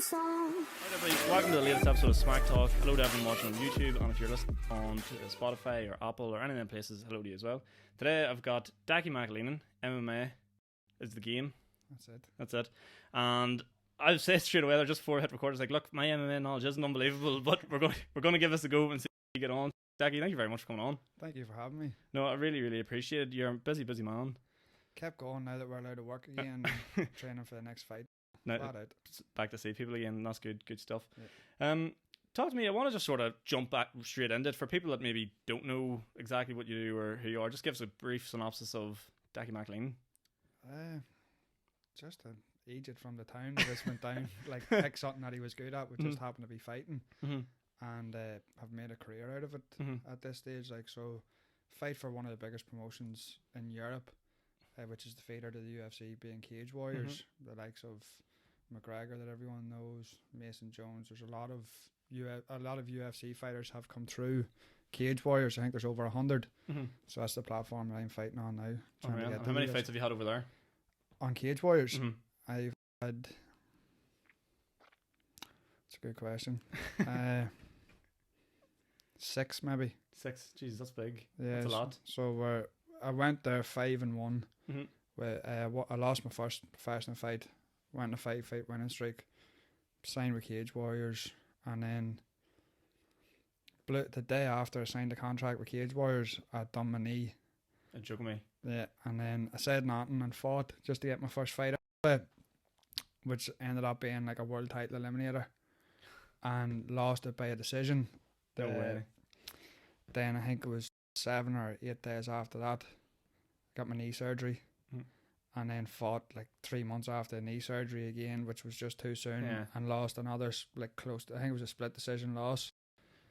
song. Hi everybody, welcome to the latest episode of Smac Talk. Hello to everyone watching on YouTube, and if you're listening on to Spotify or Apple or any of them places, hello to you as well. Today I've got Decky McAleenan. MMA is the game. That's it. And I'll say straight away, just before I hit record, it's like, look, my MMA knowledge isn't unbelievable, but we're going to give this a go and see how you get on. Decky, thank you very much for coming on. Thank you for having me. No, I really appreciate it. You're a busy man. Kept going now that we're allowed to work again, training for the next fight. Now, back to see people again. That's good stuff. Yeah. Talk to me. I want to just sort of jump back straight into it for people that maybe don't know exactly what you do or who you are. Just give us a brief synopsis of Decky McAleenan. Just an agent from the town that just went down, like picked something that he was good at, which just happened to be fighting, and have made a career out of it at this stage. Like, so, fight for one of the biggest promotions in Europe, which is the feeder to the UFC, being Cage Warriors, the likes of McGregor that everyone knows, Mason Jones. There's a lot of UFC fighters have come through Cage Warriors. I think there's over 100. So that's the platform that I'm fighting on now. How many fights have you had over there? On Cage Warriors? I've had... That's a good question. 6 maybe. 6? Jesus, that's big. Yeah, that's a lot. So I went there 5-1. I lost my first professional fight. Went on a fight winning streak. Signed with Cage Warriors, and then the day after I signed the contract with Cage Warriors, I'd done my knee. A joke me. Yeah, and then I said nothing and fought just to get my first fight out of it, which ended up being like a world title eliminator, and lost it by a decision. No way. Then I think it was 7 or 8 days after that, got my knee surgery. And then fought like 3 months after the knee surgery again, which was just too soon, and lost another close to, I think it was a split decision loss.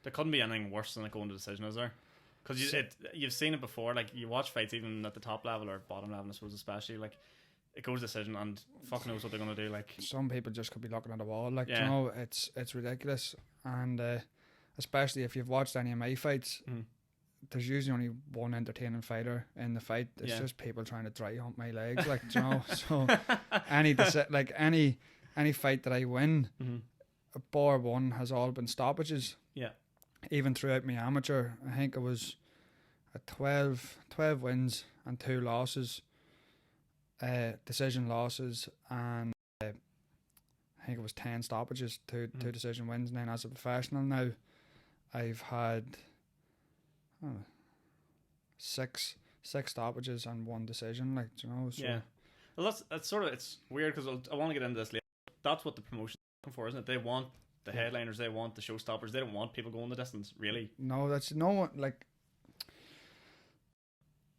There couldn't be anything worse than a going to decision, is there? Because you've seen it before. Like, you watch fights even at the top level or bottom level, I suppose, especially, like, it goes decision and fuck knows what they're gonna do. Like, some people just could be looking at the wall. Like, you know, it's ridiculous. And especially if you've watched any of my fights. There's usually only one entertaining fighter in the fight. It's just people trying to dry hump my legs, like, you know. So any fight that I win, bar one, has all been stoppages. Yeah. Even throughout my amateur, I think it was a 12 wins and 2 losses, decision losses, and I think it was 10 stoppages, 2 decision wins. And then as a professional now, I've had 6 stoppages and 1 decision, like, you know. So. Yeah, well, that's sort of, it's weird because I want to get into this later. That's what the promotion is looking for, isn't it? They want the headliners, they want the showstoppers. They don't want people going the distance, really. No, that's no one. Like,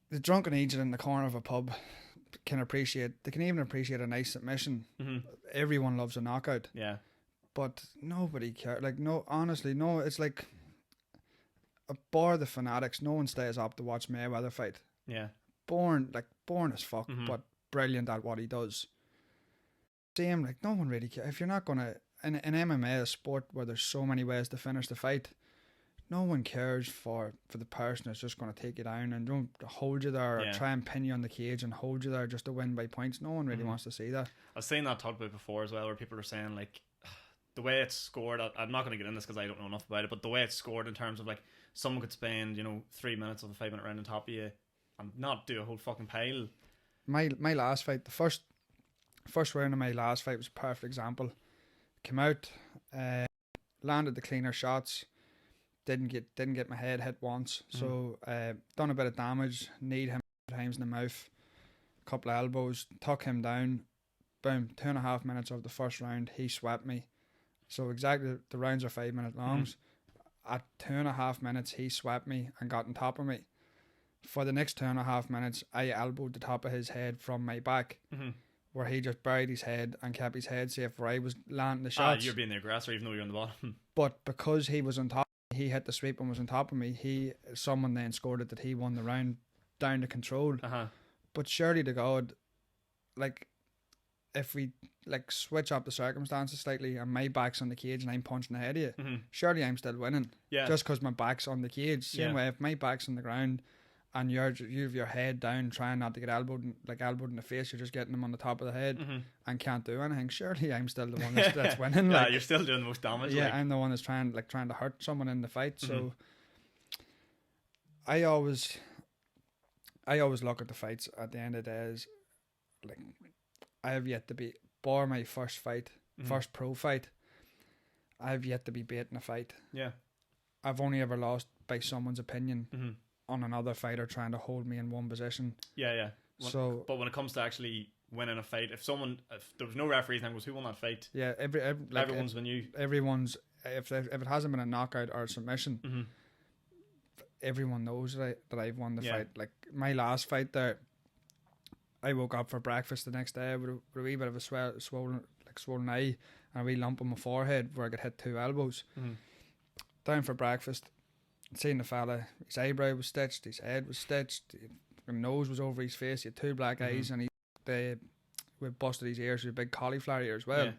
the drunken agent in the corner of a pub can even appreciate a nice submission. Everyone loves a knockout. Yeah, but nobody cares. Like, no, honestly, no. It's like, bar the fanatics, no one stays up to watch Mayweather fight. Yeah. Born as fuck, but brilliant at what he does. Same, like, no one really cares. If you're not gonna, in MMA, a sport where there's so many ways to finish the fight, no one cares for the person that's just gonna take you down and don't hold you there or try and pin you on the cage and hold you there just to win by points. No one really wants to see that. I've seen that talked about before as well, where people are saying, like, the way it's scored, I'm not going to get in this because I don't know enough about it, but the way it's scored in terms of, like, someone could spend, 3 minutes of a 5-minute round on top of you and not do a whole fucking pile. My last fight, the first round of my last fight was a perfect example. Came out, landed the cleaner shots, didn't get my head hit once, so done a bit of damage, kneed him times in the mouth, a couple of elbows, took him down, boom, 2.5 minutes of the first round, he swept me. So exactly, the rounds are 5 minute longs. At 2.5 minutes, he swept me and got on top of me. For the next 2.5 minutes, I elbowed the top of his head from my back, where he just buried his head and kept his head safe where I was landing the shots. You're being the aggressor even though you're on the bottom. But because he was on top, he hit the sweep and was on top of me, someone then scored it that he won the round down to control. But surely to God, like, if we like switch up the circumstances slightly and my back's on the cage and I'm punching the head of you, surely I'm still winning. Yeah. Just because my back's on the cage. Same way, if my back's on the ground and you have your head down, trying not to get elbowed in the face. You're just getting them on the top of the head and can't do anything. Surely I'm still the one that's winning. Yeah, you're still doing the most damage. Yeah, I'm the one that's trying to hurt someone in the fight. So I always look at the fights at the end of the day as like I have yet to be bar my first fight, first pro fight. I have yet to be beaten a fight. Yeah, I've only ever lost by someone's opinion on another fighter trying to hold me in one position. Yeah. But when it comes to actually winning a fight, if there was no referees and goes, who won that fight? Yeah, everyone's been you. Everyone's if it hasn't been a knockout or a submission, everyone knows that I've won the fight. Like my last fight there, I woke up for breakfast the next day with a wee bit of a swollen eye and a wee lump on my forehead where I got hit 2 elbows. Down for breakfast, seen the fella, his eyebrow was stitched, his head was stitched, his nose was over his face, he had 2 black eyes, and we busted his ears with a big cauliflower ear as well. Yeah.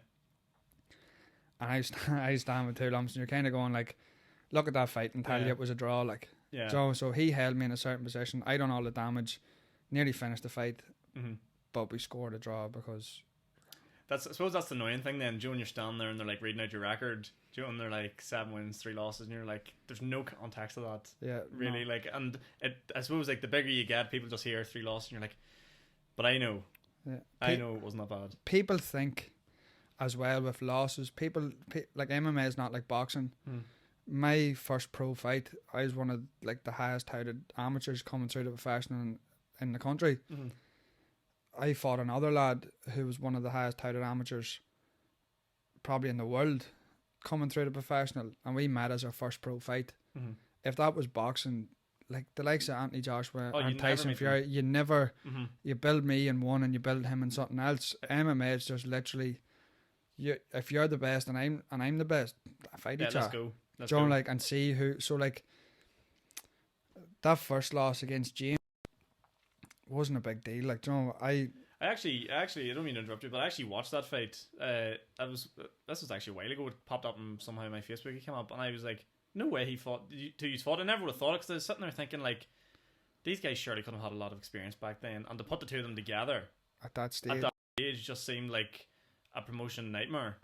And I stand with 2 lumps, and you're kind of going like, look at that fight and tell you it was a draw, like. Yeah. So he held me in a certain position. I done all the damage, nearly finished the fight, but we scored a draw because. I suppose that's the annoying thing then, Joe, when you're standing there and they're like reading out your record, Joe, and they're like 7 wins, 3 losses, and you're like, there's no context to that. Yeah. Really, no. like, and I suppose like the bigger you get, people just hear 3 losses, and you're like, but I know. Yeah. I know it wasn't that bad. People think as well with losses, like MMA is not like boxing. My first pro fight, I was one of like the highest touted amateurs coming through the professional in the country. I fought another lad who was one of the highest touted amateurs probably in the world coming through the professional, and we met as our first pro fight. If that was boxing, like the likes of Anthony Joshua and Tyson Fury, you never you build me in one and you build him in something else. MMA is just literally if you're the best and I'm the best, fight each other. Let's go. Like, and see who. So like that first loss against James wasn't a big deal. Like, I actually I don't mean to interrupt you, but I actually watched that fight. This was actually a while ago. It popped up and somehow my Facebook it came up, and I was like, no way he fought. He fought. I never would have thought it, because I was sitting there thinking like, these guys surely couldn't have had a lot of experience back then, and to put the two of them together at that stage just seemed like a promotion nightmare.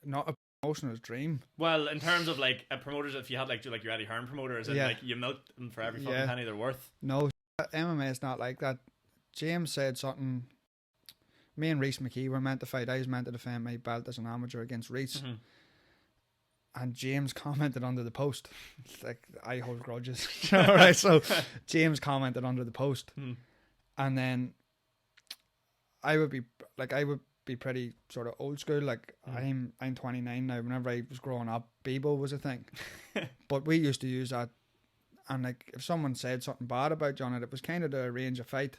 Not a promotioner's dream. Well, in terms of like a promoter, if you had like your Eddie Hearn promoters, and like you milked them for every fucking penny they're worth. No, MMA is not like that. James said something. Me and Reese McKee were meant to fight. I was meant to defend my belt as an amateur against Reese. And James commented under the post. Like, I hold grudges. Alright, so James commented under the post. And then I would be pretty sort of old school. Like, I'm 29 now. Whenever I was growing up, Bebo was a thing. But we used to use that. And like, if someone said something bad about John, it was kind of to arrange a fight.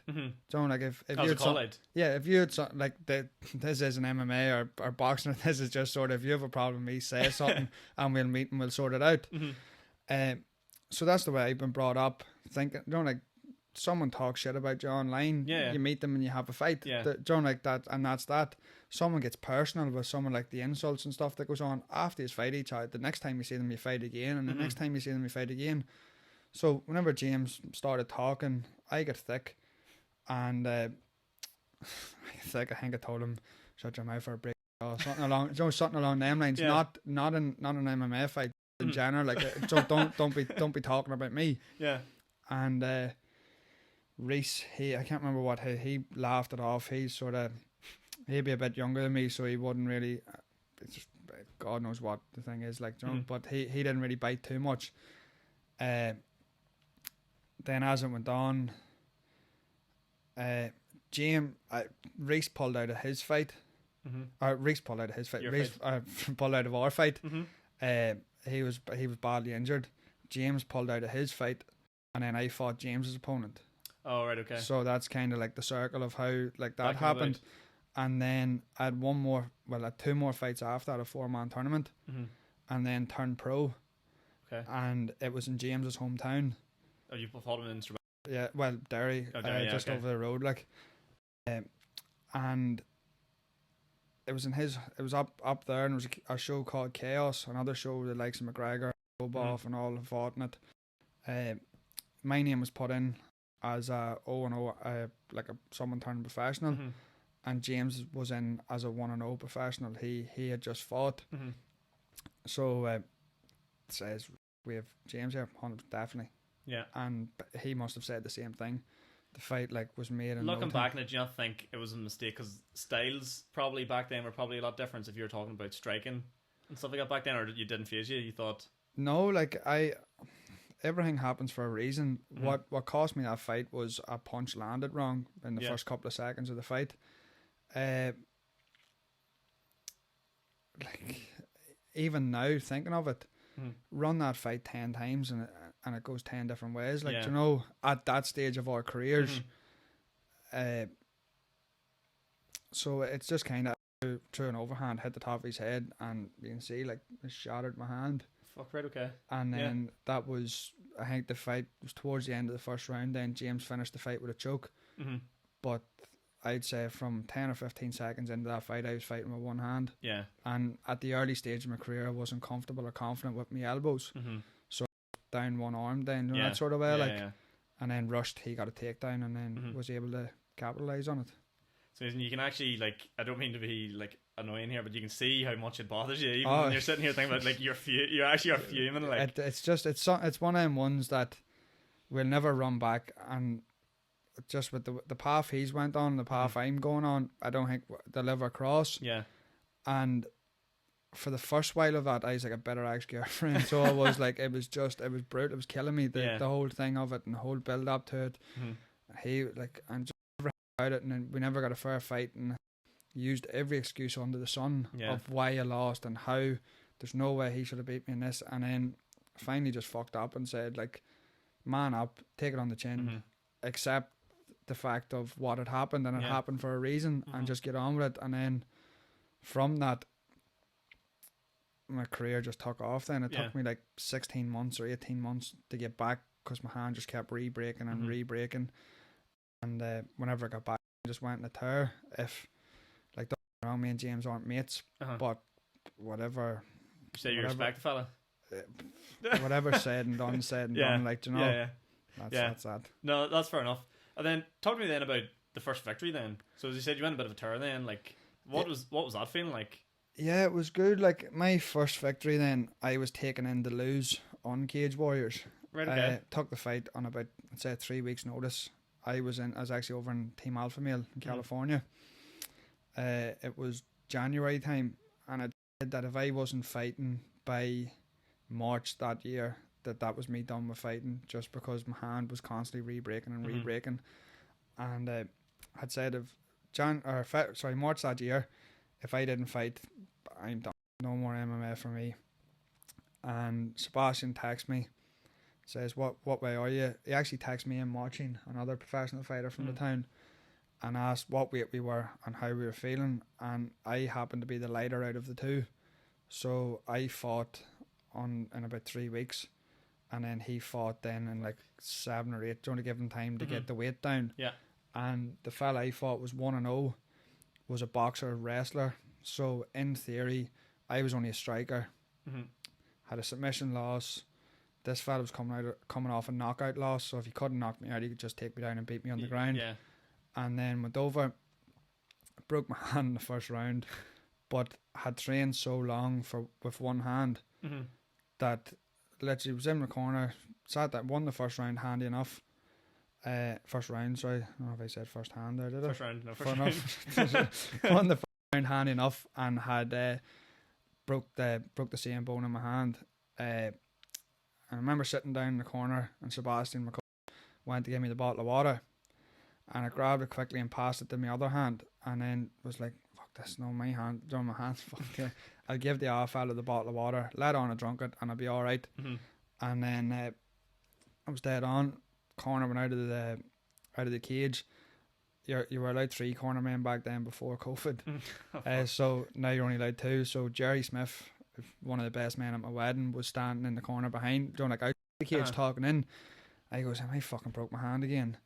John, like if you had if you had something like this isn't MMA or boxing, this is just sort of, if you have a problem with me, say something and we'll meet and we'll sort it out. So that's the way I've been brought up, thinking, like, someone talks shit about you online, you meet them and you have a fight. Like that, and that's that. Someone gets personal with someone, like the insults and stuff that goes on after you fight each other. The next time you see them, you fight again, and the next time you see them, you fight again. So whenever James started talking, I get thick, and I think I told him, shut your mouth for a break, or something along them lines. Not an MMA fight in general. Like, so don't be talking about me. Yeah. And Reese, I can't remember what he laughed it off. He'd be a bit younger than me, so he wouldn't really. It's just, God knows what the thing is like, but he didn't really bite too much. Then as it went on, Reese pulled out of his fight. Reese pulled out of his fight. Reese pulled out of our fight. He was badly injured. James pulled out of his fight, and then I fought James's opponent. Oh, right, okay. So that's kind of like the circle of how like that happened. And then I had I had 2 more fights after that, a 4-man tournament, and then turned pro. Okay. And it was in James's hometown. Oh, you fought him in Strabane? Yeah, well, Derry, just over the road, like. And it was it was up there, and it was a show called Chaos, another show with the likes of McGregor, Boboff, and all fought in it. My name was put in as a 0-0, like someone turning professional, and James was in as a 1-0 professional. He had just fought, so it says we have James here, 100 definitely. Yeah, and he must have said the same thing. The fight like was made in looking no back time. on it, do you not think it was a mistake? Because styles probably back then were probably a lot different. If you were talking about striking and stuff like that back then, or you didn't phase you thought No, like everything happens for a reason. What cost me that fight was a punch landed wrong in the first couple of seconds of the fight. Like even now thinking of it, run that fight 10 times and it goes 10 different ways. Like, you know, at that stage of our careers, so it's just kind of through an overhand, hit the top of his head, and you can see like it shattered my hand. fuck, right, okay. And then that was, I think the fight was towards the end of the first round. Then James finished the fight with a choke. But I'd say from 10 or 15 seconds into that fight, I was fighting with one hand. Yeah. And at the early stage of my career, I wasn't comfortable or confident with my elbows. So down one arm, then you know, that sort of way. And then rushed, he got a takedown, and then was able to capitalise on it. So you can actually, like, I don't mean to be like annoying here, but you can see how much it bothers you, even when you're sitting here thinking about like you actually are fuming. Like it's one of them ones that we'll never run back, and just with the path he's went on, the path I'm going on, I don't think they'll ever cross. Yeah. And for the first while of that, I was like a bitter ex-girlfriend. So I was like, it was brutal. It was killing me. The whole thing of it and the whole build up to it. He like, and just about it, and then we never got a fair fight, and used every excuse under the sun of why I lost and how there's no way he should have beat me in this. And then finally just fucked up and said, like, man up, take it on the chin, accept the fact of what had happened, and it happened for a reason, and just get on with it. And then from that, my career just took off. Then it took me like 16 months or 18 months to get back, because my hand just kept re-breaking and re-breaking. And whenever I got back, I just went in a tear. If like, don't get me wrong, me and James aren't mates, but whatever. You say you respect the fella. Whatever said and done, like, you know. That's that. No, that's fair enough. And then talk to me then about the first victory then. So as you said, you went a bit of a tear then. Like, what was that feeling like? Yeah, it was good. Like, my first victory then, I was taken in to lose on Cage Warriors. Right, okay. Took the fight on about, I'd say, 3 weeks notice. I was actually over in Team Alpha Male in California. It was January time, and I said that if I wasn't fighting by March that year, that was me done with fighting, just because my hand was constantly re-breaking and re-breaking. And I'd said March that year, if I didn't fight, I'm done. No more MMA for me. And Sebastian texts me, says, what way are you? He actually texted me in watching another professional fighter from the town, and asked what weight we were and how we were feeling. And I happened to be the lighter out of the two, so I fought in about 3 weeks, and then he fought then in like 7 or 8, trying to give him time to get the weight down. Yeah. And the fella I fought was 1-0, was a boxer wrestler. So in theory, I was only a striker. Had a submission loss. This fella was coming off a knockout loss. So if he couldn't knock me out, he could just take me down and beat me on the ground. Yeah. And then went over, broke my hand in the first round, but had trained so long with one hand that literally was in the corner, won the first round handy enough. First round, sorry. I don't know if I said first hand there, did I? First round. Won the first round handy enough, and had broke the same bone in my hand. And I remember sitting down in the corner, and Sebastian McAleavey went to give me the bottle of water, and I grabbed it quickly and passed it to my other hand, and then was like, fuck this, no, my hand, don't my hand, fuck yeah. I'll give the other fella the bottle of water, let on I drunk it, and I'll be alright. And then I was dead on. Corner went out of the cage. You were allowed 3 corner men back then before COVID. So now you're only allowed 2. So Jerry Smith, one of the best men at my wedding, was standing in the corner behind, doing like out the cage, talking in. And he goes, I fucking broke my hand again.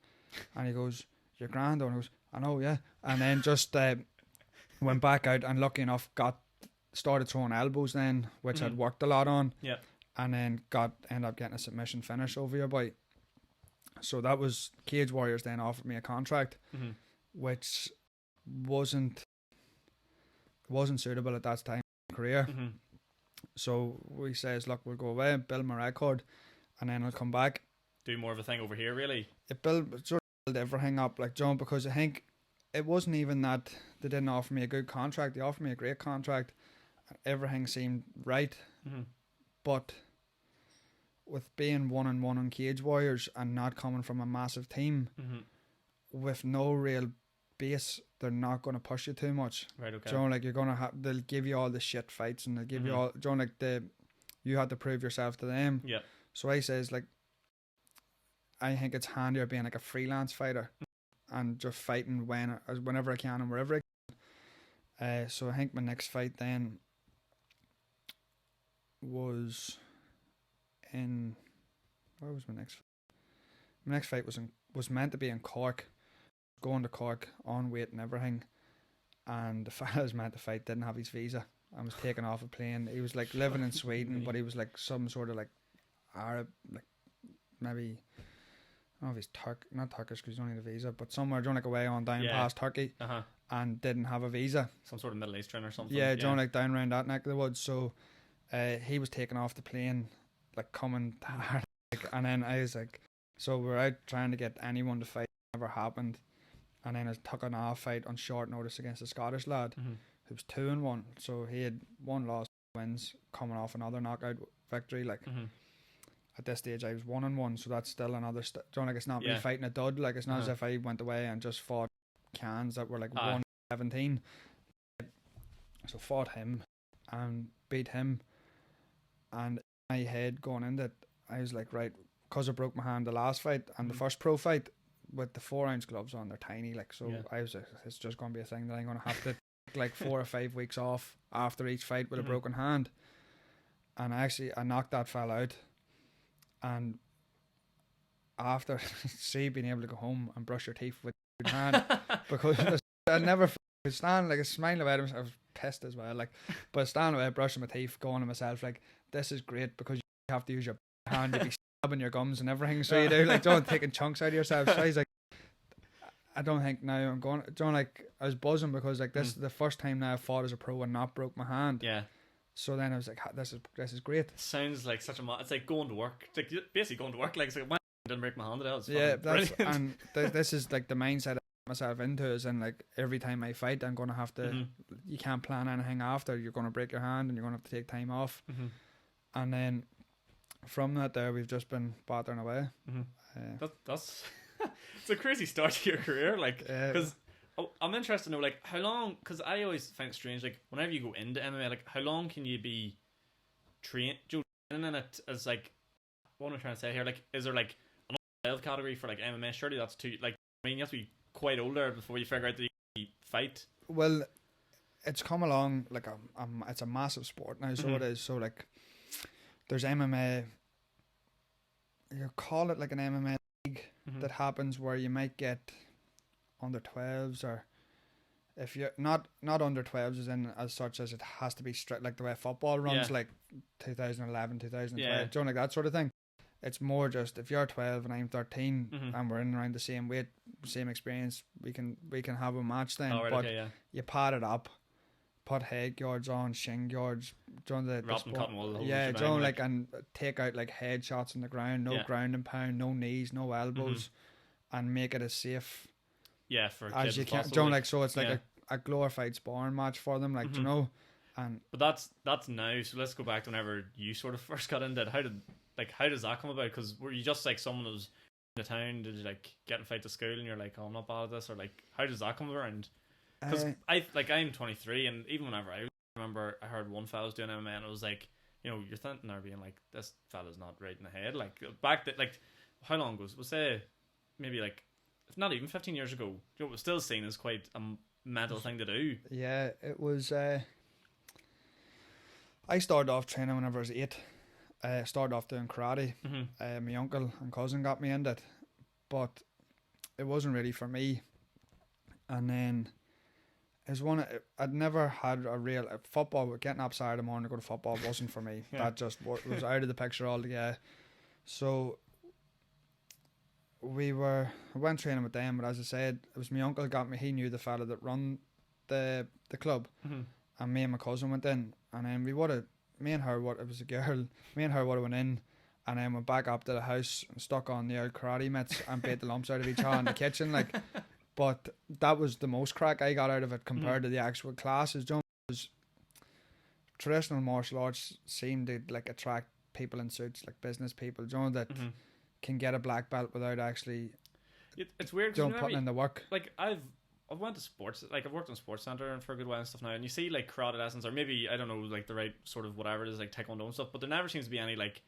And he goes, you're grand, and he goes, I know, yeah. And then just went back out, and lucky enough started throwing elbows then, which I'd worked a lot on. Yeah. And then ended up getting a submission finish over your boy. So that was Cage Warriors then offered me a contract, which wasn't suitable at that time in my career. So we says, look, we'll go away, build my record, and then I'll come back. Do more of a thing over here, really. It build everything up, like, John, because I think it wasn't even that they didn't offer me a good contract. They offered me a great contract. Everything seemed right, but with being 1-1 on Cage Warriors and not coming from a massive team with no real base, they're not going to push you too much. Right, okay. John, like, you're going to they'll give you all the shit fights and they'll give you all, John, like, you had to prove yourself to them. Yeah. So I says, like, I think it's handier being like a freelance fighter and just fighting whenever I can and wherever I can. So I think my next fight then was in, where was my next fight? My next fight was meant to be in Cork, going to Cork on weight and everything, and the fella I was meant to fight didn't have his visa and was taken off a plane. He was like living in Sweden, but he was like some sort of like Arab, like maybe, I don't know if he's not Turkish because he's only the visa, but somewhere doing like away on down past Turkey, and didn't have a visa. Some sort of Middle Eastern or something. Yeah, doing like down around that neck of the woods. So he was taken off the plane, like coming to Ireland, and then I was like, so we're out trying to get anyone to fight. Never happened. And then I took an off fight on short notice against a Scottish lad who was 2-1. So he had 1 loss, wins, coming off another knockout victory. Like at this stage, I was 1-1, so that's still another. Don't like it's not me fighting a dud. Like it's not as if I went away and just fought cans that were like 1-17. So fought him and beat him, and in my head going into it, I was like, right, because I broke my hand the last fight and the first pro fight with the 4-ounce gloves on, they're tiny, like, so I was like, it's just going to be a thing that I'm going to have to take like 4 or 5 weeks off after each fight with a broken hand. And I knocked that fella out, and after being able to go home and brush your teeth with your hand, because I never could stand, like, a smile about him. I was pissed as well, like, but standing away brushing my teeth, going to myself like, this is great because you have to use your hand to be stabbing your gums and everything, so you do, like, don't taking chunks out of yourself. So he's like, I don't think now I'm going, John, like, I was buzzing because like this is the first time now I fought as a pro and not broke my hand. Yeah. So then I was like, this is great. Sounds like such a it's like going to work. It's like basically going to work. Like, it's like, I didn't break my hand today. Yeah, that's brilliant. And this is like the mindset I put myself into, is in like every time I fight, I'm going to have to. You can't plan anything after. You're going to break your hand, and you're going to have to take time off. And then from that, there we've just been battering away. That's it's a crazy start to your career, like, because. I'm interested to know, like, how long, because I always find it strange, like, whenever you go into MMA, like, how long can you be training in it as, like, what am I trying to say here, like, is there, like, an 12 category for, like, MMA? Surely that's too, like, I mean, you have to be quite older before you figure out that you fight. Well, it's come along, like, it's a massive sport now, so it is, so, like, there's MMA, you call it, like, an MMA league that happens where you might get under 12s, or if you're not under 12s as in as such as it has to be strict like the way football runs, like 2011 2012, don't like that sort of thing. It's more just if you're 12 and I'm 13 and we're in around the same weight, same experience, we can have a match then. You pad it up, put head guards on, shin guards, don't like, and take out like head shots on the ground, no ground and pound, no knees, no elbows, and make it as safe for as you can. Don't like, so it's like a glorified sparring match for them, like, you know. And but that's now. So let's go back to whenever you sort of first got into it. How does that come about? Because were you just like someone who was in the town? Did you like get in fight to school and you're like, oh, I'm not bad at this, or like how does that come around? Because I'm 23, and even whenever I remember, I heard one fella was doing MMA, and it was like, you know, you're thinking there being like, this fella's not right in the head. Like back that, like, how long ago? We'll say maybe like, if not even 15 years ago, you know, it was still seen as quite a mental thing to do. Yeah, it was. I started off training whenever I was 8. I started off doing karate. My uncle and cousin got me into it, but it wasn't really for me. And then I'd never had a real football. Getting up Saturday morning to go to football wasn't for me. That just was out of the picture altogether. So I went training with them, but as I said, it was my uncle got me. He knew the fella that run the club, and me and my cousin went in, and then it was a girl. Me and her would have went in, and then went back up to the house and stuck on the old karate mitts and beat the lumps out of each other in the kitchen, like. But that was the most crack I got out of it compared to the actual classes. Traditional martial arts seem to like attract people in suits, like business people, that can get a black belt without actually. It's weird. Putting in the work. Like I've went to sports, like I've worked in a sports center and for a good while and stuff now, and you see like karate lessons, or maybe I don't know, like the right sort of whatever it is, like taekwondo and stuff. But there never seems to be any like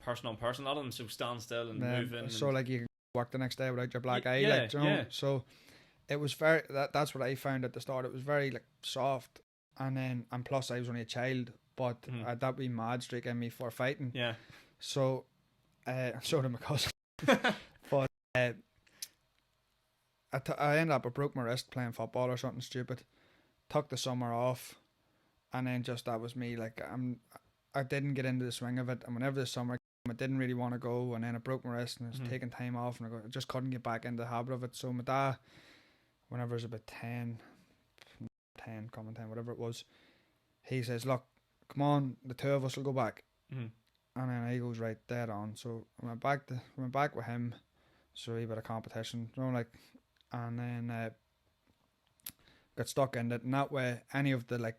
person on person. A lot of them so stand still and moving. So like you can work the next day without your black eye, So it was very that's what I found at the start. It was very like soft. And plus I was only a child, but that would be mad streak in me for fighting. Yeah. So, so did my cousin. But I ended up, I broke my wrist playing football or something stupid. Took the summer off, and then just that was me. Like I didn't get into the swing of it, and whenever the summer came, I didn't really want to go, and then I broke my wrist and I was taking time off, and I just couldn't get back into the habit of it. So my dad, whenever I was about 10, whatever it was, he says, look, come on, the two of us will go back. And then he goes, right, dead on. So I went back with him, so a bit of competition, and then got stuck in it, and that way any of the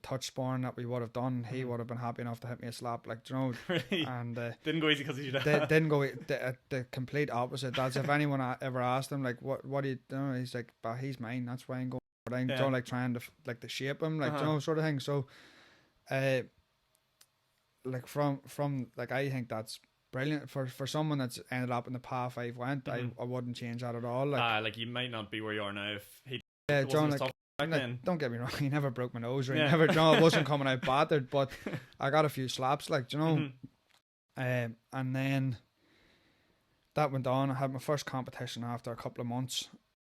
touch sparring that we would have done, he would have been happy enough to hit me a slap, really? And didn't go easy because he's your dad. Didn't go the complete opposite. That's if anyone ever asked him what do you do, he's like, but he's mine, that's why I'm going. I don't like trying to to shape him, sort of thing. So, from I think that's brilliant for someone that's ended up in the path I've went. I wouldn't change that at all. You might not be where you are now if he. John, don't get me wrong. He never broke my nose, or he never. It wasn't coming out battered, but I got a few slaps, and then that went on. I had my first competition after a couple of months.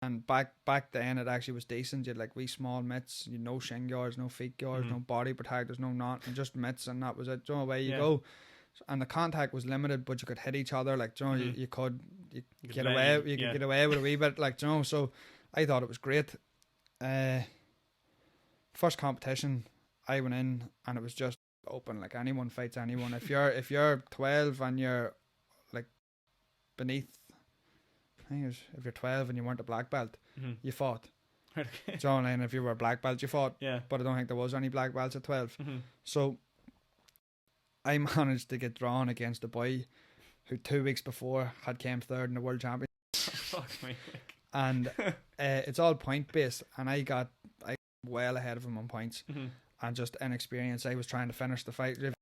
And back then it actually was decent. You had wee small mitts, you no shin guards, no feet guards, no body protectors, no nothing, just mitts, and that was it. Away you go. And the contact was limited, but you could hit each other. You could get away with a wee bit. So I thought it was great. First competition, I went in and it was just open. Anyone fights anyone. If you're 12 and you're beneath. If you're 12 and you weren't a black belt, you fought. And if you were a black belt, you fought. Yeah. But I don't think there was any black belts at 12. So I managed to get drawn against a boy who 2 weeks before had came third in the world championship. Fuck me. And it's all point based, and I got well ahead of him on points, and just inexperience. I was trying to finish the fight. If you're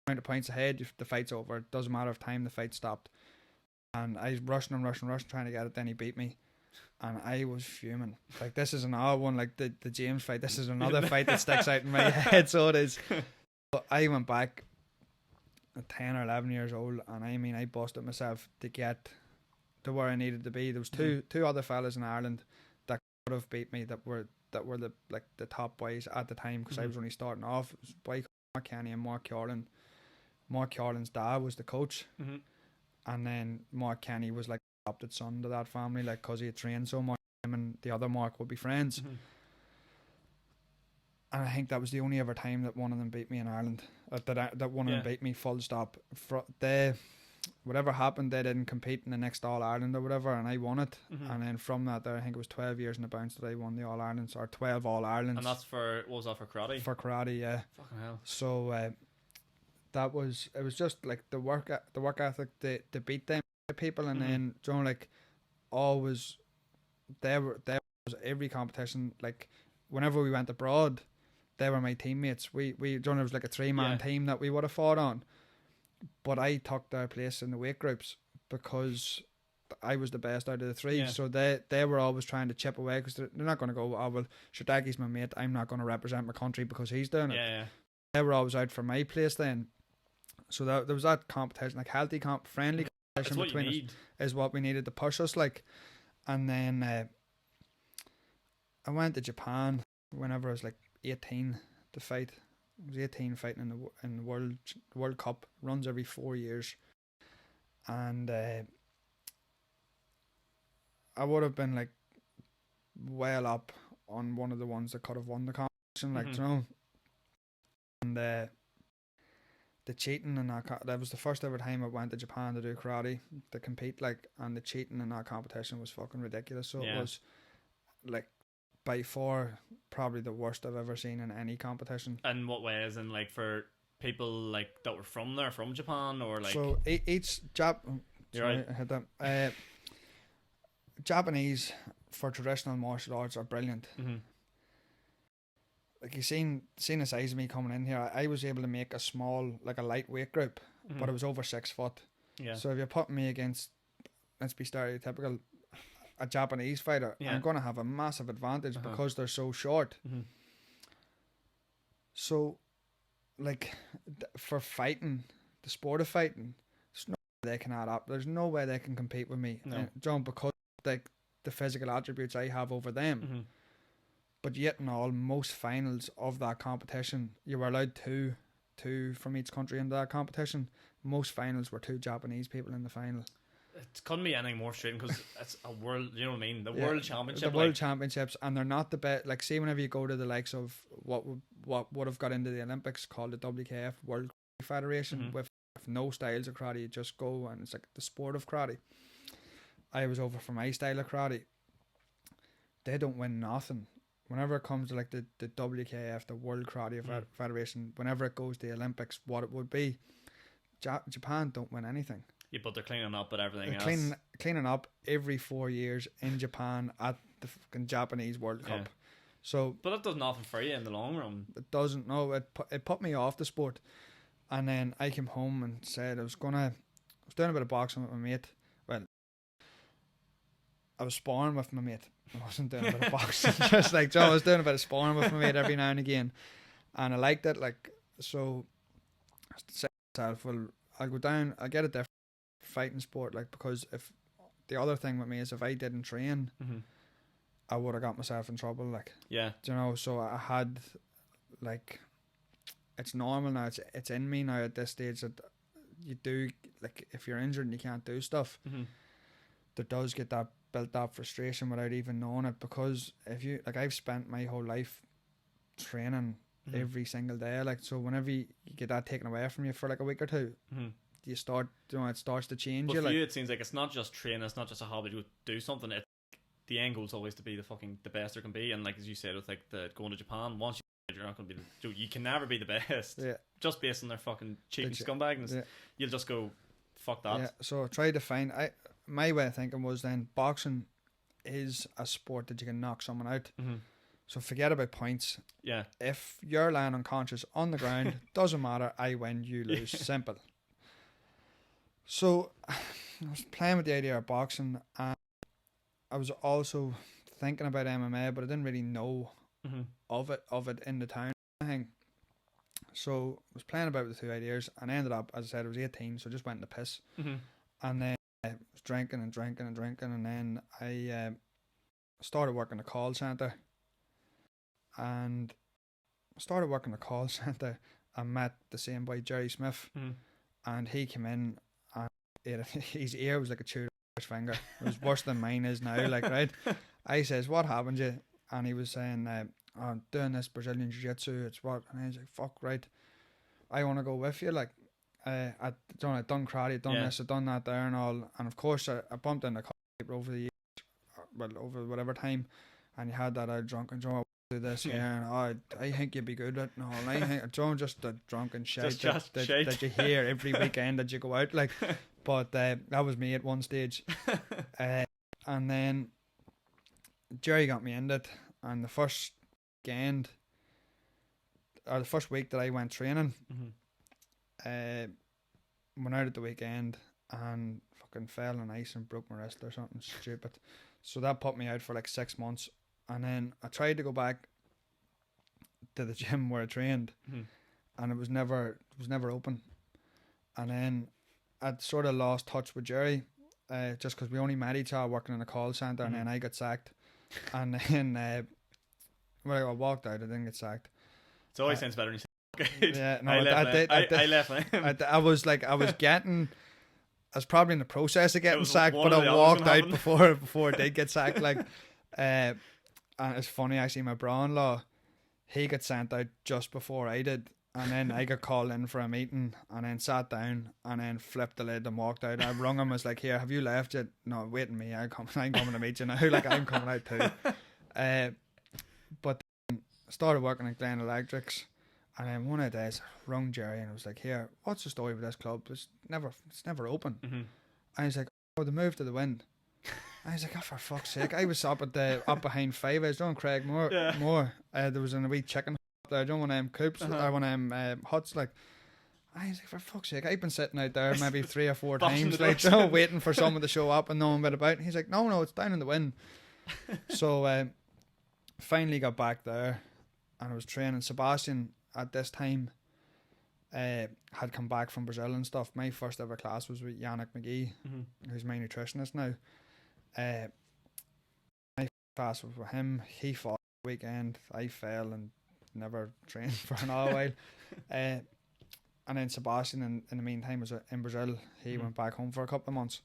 20 points ahead, the fight's over. It doesn't matter if time the fight stopped. And I was rushing, trying to get it. Then he beat me, and I was fuming. This is another one, the James fight. This is another fight that sticks out in my head. So it is. But I went back at 10 or 11 years old, and I busted myself to get to where I needed to be. There was two other fellas in Ireland that could have beat me. That were the top boys at the time, because I was only starting off. It was a boy called Mark Kenny and Mark Carlin. Mark Carlin's dad was the coach. And then Mark Kenny was adopted son to that family, because he had trained so much. Him and the other Mark would be friends. And I think that was the only ever time that one of them beat me in Ireland. That one of them beat me full stop. Whatever happened, they didn't compete in the next All Ireland or whatever, and I won it. And then from that, I think it was 12 years in the bounce that I won the All Irelands, or 12 All Irelands. And that's what was that for karate? For karate, yeah. Fucking hell. So it was just the work ethic to beat them people, and then always there was every competition. Whenever we went abroad, they were my teammates. We it was a 3-man team that we would have fought on, but I took their place in the weight groups because I was the best out of the 3. So they were always trying to chip away, because they're not going to go, oh well, Shadaki's my mate, I'm not going to represent my country because he's doing it. They were always out for my place then. So there was that competition, healthy friendly competition between us is what we needed to push us. And then I went to Japan whenever I was 18 to fight. I was 18 fighting in the World Cup. Runs every 4 years, and I would have been like well up on one of the ones that could have won the competition, like you know. And the cheating and that was the first ever time I went to Japan to do karate to compete, like, and the cheating in that competition was fucking ridiculous. So it was like by far probably the worst I've ever seen in any competition. In what way? As in, like, for people like that were from there, from Japan, or like? So each sorry, I hit that. Japanese for traditional martial arts are brilliant. Like, you seen the size of me coming in here. I was able to make a small, like a lightweight group, but it was over 6 foot. Yeah. So if you're putting me against, let's be stereotypical, a Japanese fighter, I'm going to have a massive advantage because they're so short. So, like, for fighting, the sport of fighting, there's no way they can add up. There's no way they can compete with me, John, because like the physical attributes I have over them. But yet in all, most finals of that competition, you were allowed two from each country into that competition. Most finals were 2 Japanese people in the final. It couldn't be anything more frustrating because it's a world, you know what I mean? The world championship. The world championships, and they're not the best. Like, see, whenever you go to the likes of what would have got into the Olympics called the WKF, World Federation, with no styles of karate, you just go, and it's like the sport of karate. I was over for my style of karate. They don't win nothing. Whenever it comes to like the WKF, the World Karate Federation, whenever it goes to the Olympics, what it would be, Japan don't win anything. Yeah, but they're cleaning up at everything else. Cleaning up every 4 years in Japan at the fucking Japanese World Cup. So, but that does nothing for you in the long run. It doesn't. No, it put me off the sport. And then I came home and said I was doing a bit of boxing with my mate. Well, I was sparring with my mate. I wasn't doing a bit of boxing. Just like Joe, I was doing a bit of sparring with my mate every now and again. And I liked it. Like, so I said to myself, well, I'll go down, I'll get a different fighting sport. Like, because if the other thing with me is if I didn't train, I would have got myself in trouble. Like, yeah. Do you know? So I had, like, it's normal now. It's in me now at this stage that you do, like, if you're injured and you can't do stuff, there does get that built up frustration without even knowing it, because if you, like, I've spent my whole life training every single day, like, so whenever you get that taken away from you for like a week or two, you start, you know, it starts to change. But you, for like, you, it seems like it's not just training, it's not just a hobby to do something. It's the end goal is always to be the best there can be, and like as you said with like the going to Japan, once you're not going to be you can never be the best. Just based on their fucking cheating scumbagness. You'll just go fuck that. So I tried to find, my way of thinking was then boxing is a sport that you can knock someone out. So forget about points. If you're lying unconscious on the ground, doesn't matter, I win, you lose. Simple. So I was playing with the idea of boxing, and I was also thinking about MMA, but I didn't really know of it in the town thing. So I was playing about with the 2 ideas, and I ended up, as I said, I was 18, so I just went in the piss. And then I was drinking, and then I started working a call centre. And I started working a call centre. I met the same boy, Jerry Smith, and he came in, and his ear was like a chewed finger. It was worse than mine is now. Like, right? I says, "What happened to you?" And he was saying, "I'm doing this Brazilian Jiu-Jitsu. It's what?" And I was like, "Fuck, right. I want to go with you." Like, I'd done karate, done this, I'd done that there and all. And of course, I bumped into people over the years, well, over whatever time, and you had that out drunken Joe. Do this here, and I think you'd be good at it. No, I think Joe, just the drunken shit that you hear every weekend that you go out, like. But that was me at one stage, and then Jerry got me into it, and the first weekend, or the first week that I went training, went out at the weekend and fucking fell on ice and broke my wrist or something stupid. So that put me out for like 6 months. And then I tried to go back to the gym where I trained, and it was never open. And then I'd sort of lost touch with Jerry, just because we only met each other working in a call centre, and then I got sacked. And then when I walked out, I didn't get sacked. It always sounds better when you say, okay. Yeah, no, I left him. I was like, I was getting I was probably in the process of getting sacked, but I walked out before I did get sacked. Like, and it's funny actually. My brother-in-law, he got sent out just before I did, and then I got called in for a meeting, and then sat down, and then flipped the lid and walked out. I rung him, was like, "Here, have you left yet?" "No, waiting me. I'm coming to meet you now." Like, I'm coming out too. But then started working at Glen Electrics. And then one of the days, I rung Jerry and I was like, "Here, what's the story with this club? It's never open." And he's like, "Oh, they moved to the Wind." And I was like, "Oh, for fuck's sake!" I was up behind Five. I was doing Craig Moore. There was a wee chicken up there. I don't want them coops. I want them huts. Like, I was like, "For fuck's sake!" I've been sitting out there maybe 3 or 4 times, like, waiting for someone to show up and knowing a bit about. And he's like, "No, it's down in the Wind." So finally got back there, and I was training. Sebastian at this time had come back from Brazil and stuff. My first ever class was with Yannick McGee, who's my nutritionist now. My class was with him. He fought the weekend. I fell and never trained for another while. And then Sebastian in the meantime was in Brazil. He went back home for a couple of months,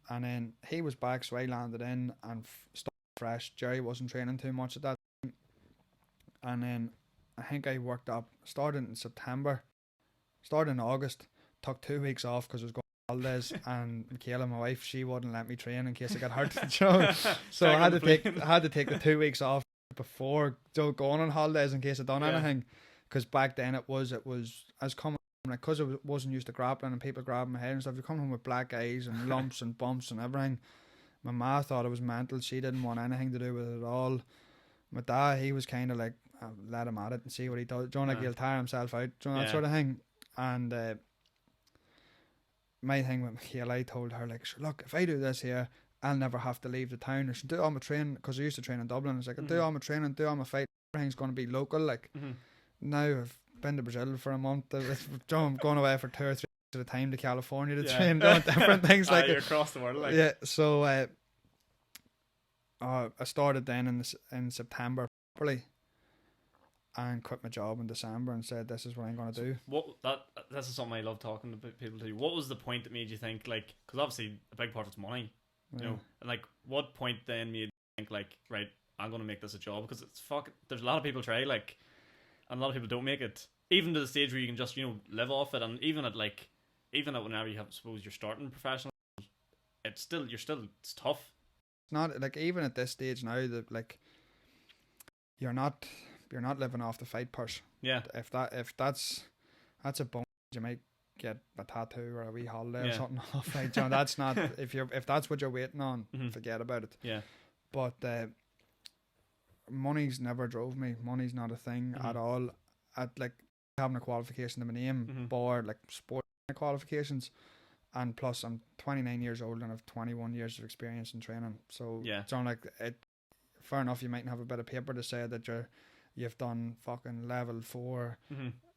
and then he was back, so I landed in and started fresh. Jerry wasn't training too much at that time, and then I think I worked up, started in September, started in August, took 2 weeks off because I was going on holidays, and Michaela, my wife, she wouldn't let me train in case I got hurt. So I had to take the 2 weeks off before going on holidays in case I done anything, because back then I was coming, like, because I wasn't used to grappling and people grabbing my head and stuff. You come home with black eyes and lumps and bumps and everything. My ma thought I was mental. She didn't want anything to do with it at all. My dad, he was kind of like, let him at it and see what he does. Like, he'll tire himself out, that sort of thing. And my thing with Michaela, I told her, like, "Look, if I do this here, I'll never have to leave the town. I should do all my training," because I used to train in Dublin. I was like, "I'll do all my training, do all my fight. Everything's going to be local." Like, now I've been to Brazil for a month. I'm going away for 2 or 3 weeks at a time to California to train, doing different things. Like, you're across the world. Like. Yeah, so I started then in September properly, and quit my job in December and said, "This is what I'm going to do." This is something I love talking to people to. What was the point that made you think, like, because obviously a big part of it's money, you know, and like, what point then made you think, like, right, I'm going to make this a job? Because there's a lot of people try, like, and a lot of people don't make it, even to the stage where you can just, you know, live off it. And even at whenever you have, suppose you're starting professional, it's tough. It's not like, even at this stage now, that, like, you're not living off the fight purse. Yeah. If that's a bonus, you might get a tattoo or a wee holiday or something off. Like, John, that's not if that's what you're waiting on, forget about it. Yeah. But money's never drove me. Money's not a thing at all. At, like, having a qualification to my name, board, like, sport qualifications, and plus I'm 29 years old and I've 21 years of experience in training. So John, like, it, fair enough, you mightn't have a bit of paper to say that you've done fucking level 4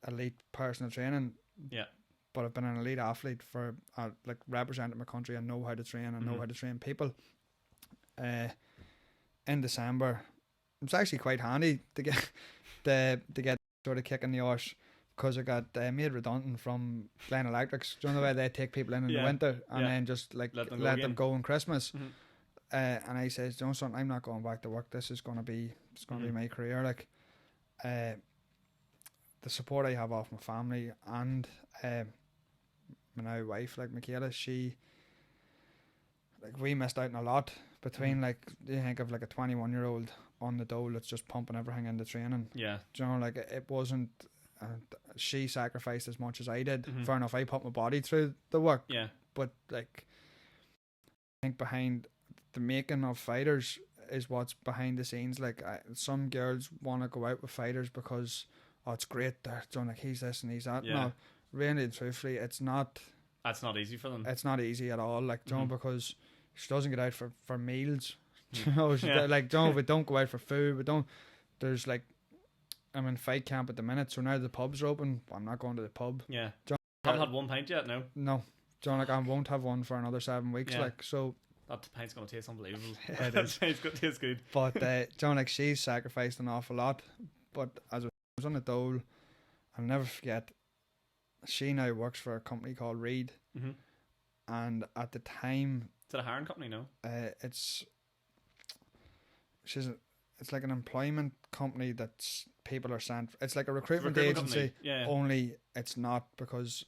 elite personal training. Yeah. But I've been an elite athlete for like, representing my country and know how to train and know how to train people. In December, it was actually quite handy to get sort of kick in the arse, because I got made redundant from Glen Electrics. Do you know the way they take people in the winter and then just, like, let them go on Christmas? And I said, "You know something, I'm not going back to work. This is going to be my career." Like, the support I have off my family and my now wife, like Michaela, she, like, we missed out on a lot between, like, you think of, like, a 21-year-old on the dole that's just pumping everything into training. Yeah. Do you know, like, it wasn't, she sacrificed as much as I did. Fair enough, I put my body through the work. Yeah. But, like, I think behind the making of fighters is what's behind the scenes. Like, some girls want to go out with fighters because, oh, it's great, they're doing, like, he's this and he's that. Yeah. No, really and truthfully, it's not. That's not easy for them. It's not easy at all. Like, you know, because she doesn't get out for meals. You know, like, we don't go out for food. We don't. There's, like, I'm in fight camp at the minute, so now the pubs are open. I'm not going to the pub. Yeah. Haven't had one pint yet, no? No. John, like, I won't have one for another 7 weeks. Yeah. Like, so. That pint's going to taste unbelievable. It is. It's going to taste good. But, John, like, she's sacrificed an awful lot. But as I was on the dole, I'll never forget, she now works for a company called Reed. and at the time, Is it a hiring company? No. it's like an employment company that's people are sent. It's like a recruitment agency. Yeah. Only it's not, because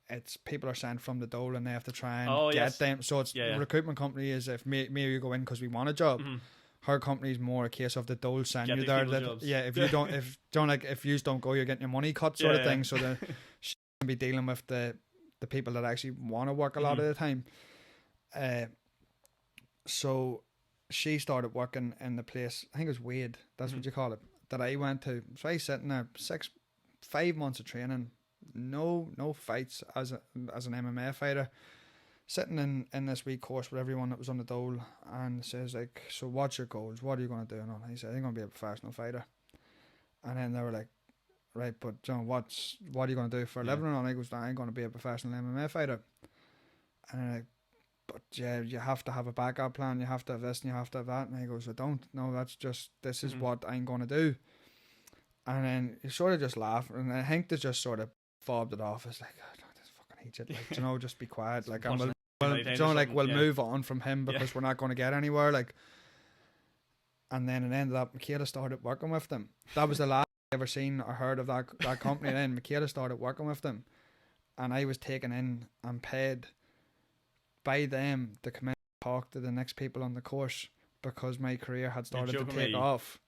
it's people are sent from the dole and they have to try and get them. So it's recruitment company is if me or you go in because we want a job. Mm-hmm. Her company is more a case of the dole send you there. If you don't, if you don't go, you're getting your money cut, sort of thing. So the she can be dealing with the people that actually want to work a lot of the time. So she started working in the place. I think it was Wade. That's what you call it. That I went to. So I sitting there 5 months of training. No fights as an MMA fighter, sitting in this wee course with everyone that was on the dole, and says like, so what's your goals, what are you going to do? And he said, I'm going to be a professional fighter. And then they were like, right, but John, what are you going to do for a living? And I goes, I'm going to be a professional MMA fighter. And I'm like, but yeah, you have to have a backup plan, you have to have this and you have to have that. And he goes, I don't, no, this is what I'm going to do. And then he sort of just laughed, and I think they just sort of fobbed it off. It's like, oh, this fucking idiot, like, just be quiet, like, and we'll move on from him because we're not going to get anywhere, like. And then it ended up Michaela started working with them. That was the last I ever seen or heard of that company. Then Michaela started working with them, and I was taken in and paid by them to come in and talk to the next people on the course because my career had started to take off.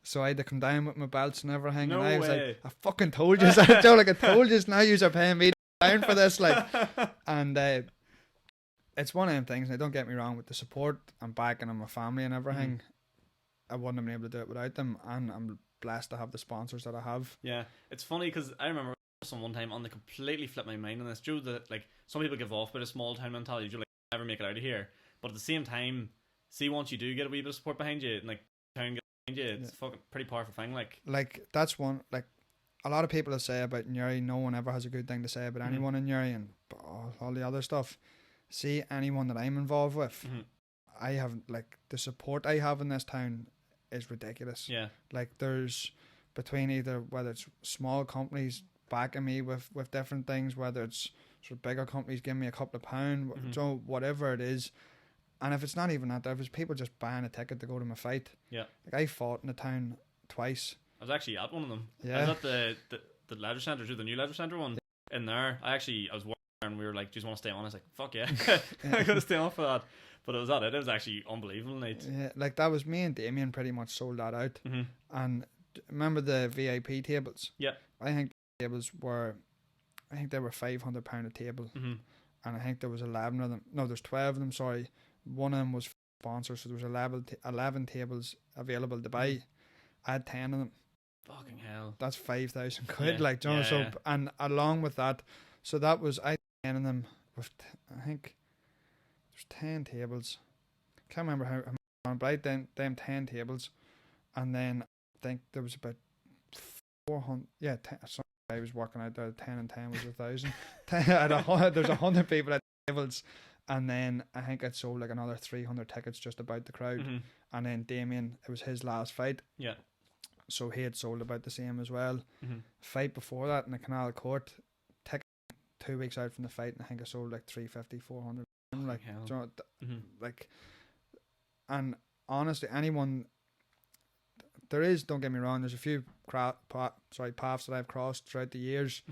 So I had to come down with my belts and everything. No and I was way. like, I fucking told you. Joe, like, I told you. Now you're paying me down for this. Like, and it's one of them things. And don't get me wrong, with the support and backing of my family and everything, I wouldn't have been able to do it without them. And I'm blessed to have the sponsors that I have. Yeah. It's funny because I remember one time on the completely flipped my mind on this. Joe, that like some people give off with a small town mentality. Joe, like, never make it out of here. But at the same time, see, once you do get a wee bit of support behind you, and like town it's a fucking pretty powerful thing. Like that's one, like, a lot of people that say about Newry, no one ever has a good thing to say about anyone in Newry and all the other stuff. See, anyone that I'm involved with, I have, like, the support I have in this town is ridiculous. Yeah. Like, there's between either whether it's small companies backing me with different things, whether it's sort of bigger companies giving me a couple of pounds, so whatever it is. And if it's not even that, if it's people just buying a ticket to go to my fight. Yeah. Like, I fought in the town twice. I was actually at one of them. Yeah. I was at the leisure centre, the new leisure centre one. Yeah. In there. I was working there and we were like, do you want to stay on? I was like, fuck yeah. I got to stay on for that. But it was at it. It was actually unbelievable night. Yeah, like, that was me and Damien pretty much sold that out. And remember the VIP tables? Yeah. I think the tables were, they were £500 a table. And I think there was 11 of them. No, there's 12 of them, sorry. One of them was sponsored, so there was 11 tables available to buy. I had 10 of them. Fucking hell. That's 5,000 quid, like, you know. So, and along with that, so that was, I had 10 of them with, I think there's 10 tables. Can't remember how many, but I had them 10 tables, and then I think there was about 400. Yeah, 10, sorry, I was working out there. 10 and 10 was 1,000. There's 100 people at tables. And then I think I'd sold like another 300 tickets just about the crowd. And then Damien, it was his last fight. Yeah. So he had sold about the same as well. Fight before that in the Canal Court, ticket 2 weeks out from the fight, and I think I sold like 350, 400. Like, you know, like, and honestly, anyone, there is, don't get me wrong, there's a few paths that I've crossed throughout the years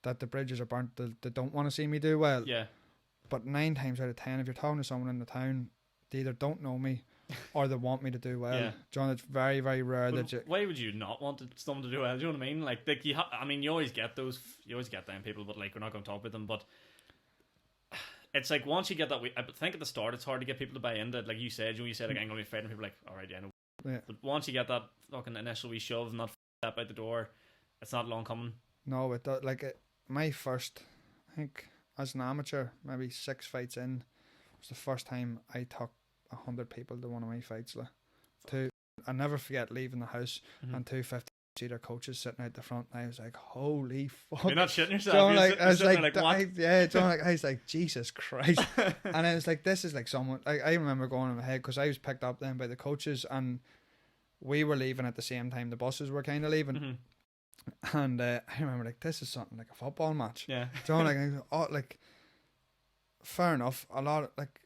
that the bridges are burnt, they don't want to see me do well. Yeah. But 9 times out of 10, if you're talking to someone in the town, they either don't know me or they want me to do well. Yeah. John, it's very, very rare that you... Why would you not want someone to do well? Do you know what I mean? Like you always get those... You always get them people, but like, we're not going to talk with them. But it's like, once you get that... I think at the start, it's hard to get people to buy into it. Like you said, like, I'm going to be fighting, people are like, all right, yeah, I know. Yeah. But once you get that fucking initial wee shove and that step out the door, it's not long coming. No, it does. Like, my first... I think... As an amateur, maybe 6 fights in, it was the first time I took 100 people to one of my fights. I never forget leaving the house and 2 50-seater coaches sitting out the front. And I was like, holy fuck. You're not shitting yourself. I was like, Jesus Christ. And I was like, this is like someone, I remember going in my head because I was picked up then by the coaches and we were leaving at the same time the buses were kind of leaving. And I remember, like, this is something like a football match. Yeah. So like, fair enough. A lot of, like,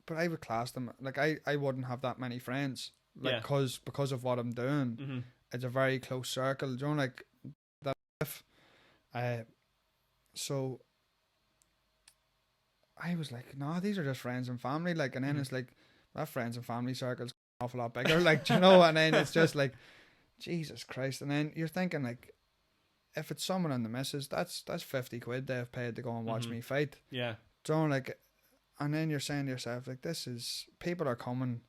but I would class them like I wouldn't have that many friends, like, because of what I'm doing. Mm-hmm. It's a very close circle. Do you know, like that? So I was like, no, these are just friends and family. Like, and then it's like that friends and family circle's an awful lot bigger. Like, do you know? And then it's just like, Jesus Christ. And then you're thinking, like, if it's someone in the missus, that's 50 quid they've paid to go and watch me fight. Yeah. Do you know, like, and then you're saying to yourself, like, this is, people are coming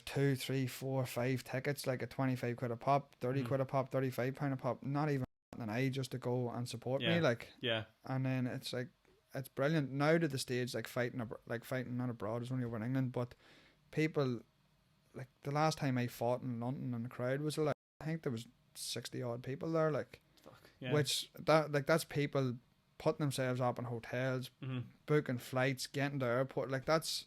2, 3, 4, 5 tickets, like at 25 quid a pop, 30 quid a pop, £35 a pop, not even an eye just to go and support me, like. Yeah. And then it's like, it's brilliant. Now to the stage, like fighting not abroad, is only over in England, but people, like the last time I fought in London and the crowd was like, I think there was 60 odd people there, like. Fuck. Yeah. Which that's people putting themselves up in hotels, booking flights, getting to the airport, like that's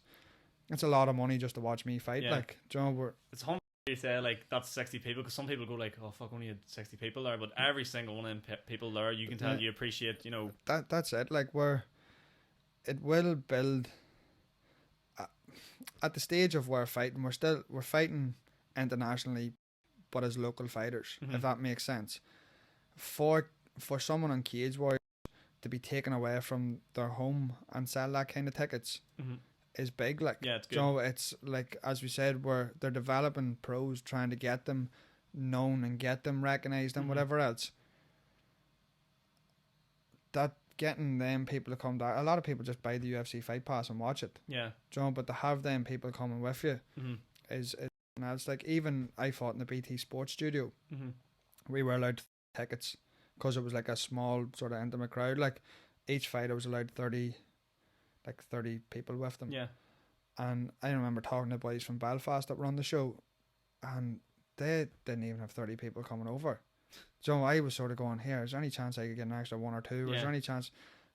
a lot of money just to watch me fight. Like, do you know, it's humble to say like that's 60 people, because some people go like, oh fuck, only had 60 people there, but every single one of them people there, you can tell you appreciate, you know. That's it. Like, it will build at the stage of we're fighting. We're fighting internationally, but as local fighters, if that makes sense. For someone on Cage Warriors to be taken away from their home and sell that kind of tickets is big. Like, yeah, it's good. You know, it's like, as we said, they're developing pros, trying to get them known and get them recognised and whatever else. That getting them people to come down, a lot of people just buy the UFC Fight Pass and watch it. Yeah. Do you know, but to have them people coming with you is else. Like, even I fought in the BT Sports Studio. We were allowed tickets because it was like a small sort of intimate crowd. Like, each fight I was allowed 30 people with them. Yeah. And I remember talking to boys from Belfast that were on the show, and they didn't even have 30 people coming over. So I was sort of going, here, is there any chance I could get an extra 1 or 2? Is there any chance?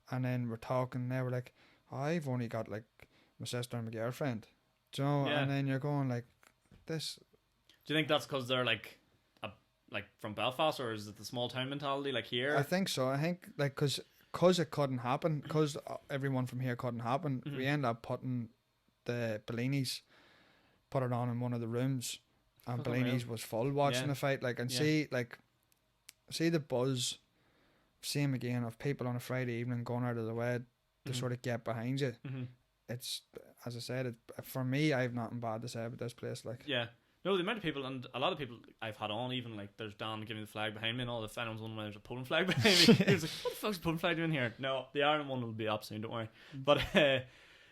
And then we're talking, and they were like, oh, I've only got like my sister and my girlfriend. Do you know? And then you're going like, this. Do you think that's because they're like from Belfast, or is it the small town mentality like here? I think so. I think like because it couldn't happen, because everyone from here couldn't happen, we ended up putting the Bellinis, put it on in one of the rooms, and Bellini's was full watching the fight, like, and see the buzz, see him again of people on a Friday evening going out of the way to sort of get behind you. It's, as I said, for me, I have nothing bad to say about this place. Like, no, the amount of people, and a lot of people I've had on, even like there's Dan giving me the flag behind me and all. The Phantom's one where there's a Poland flag behind me. He was like, what the fuck's a Poland flag doing here? No, the Ireland one will be up soon, don't worry. But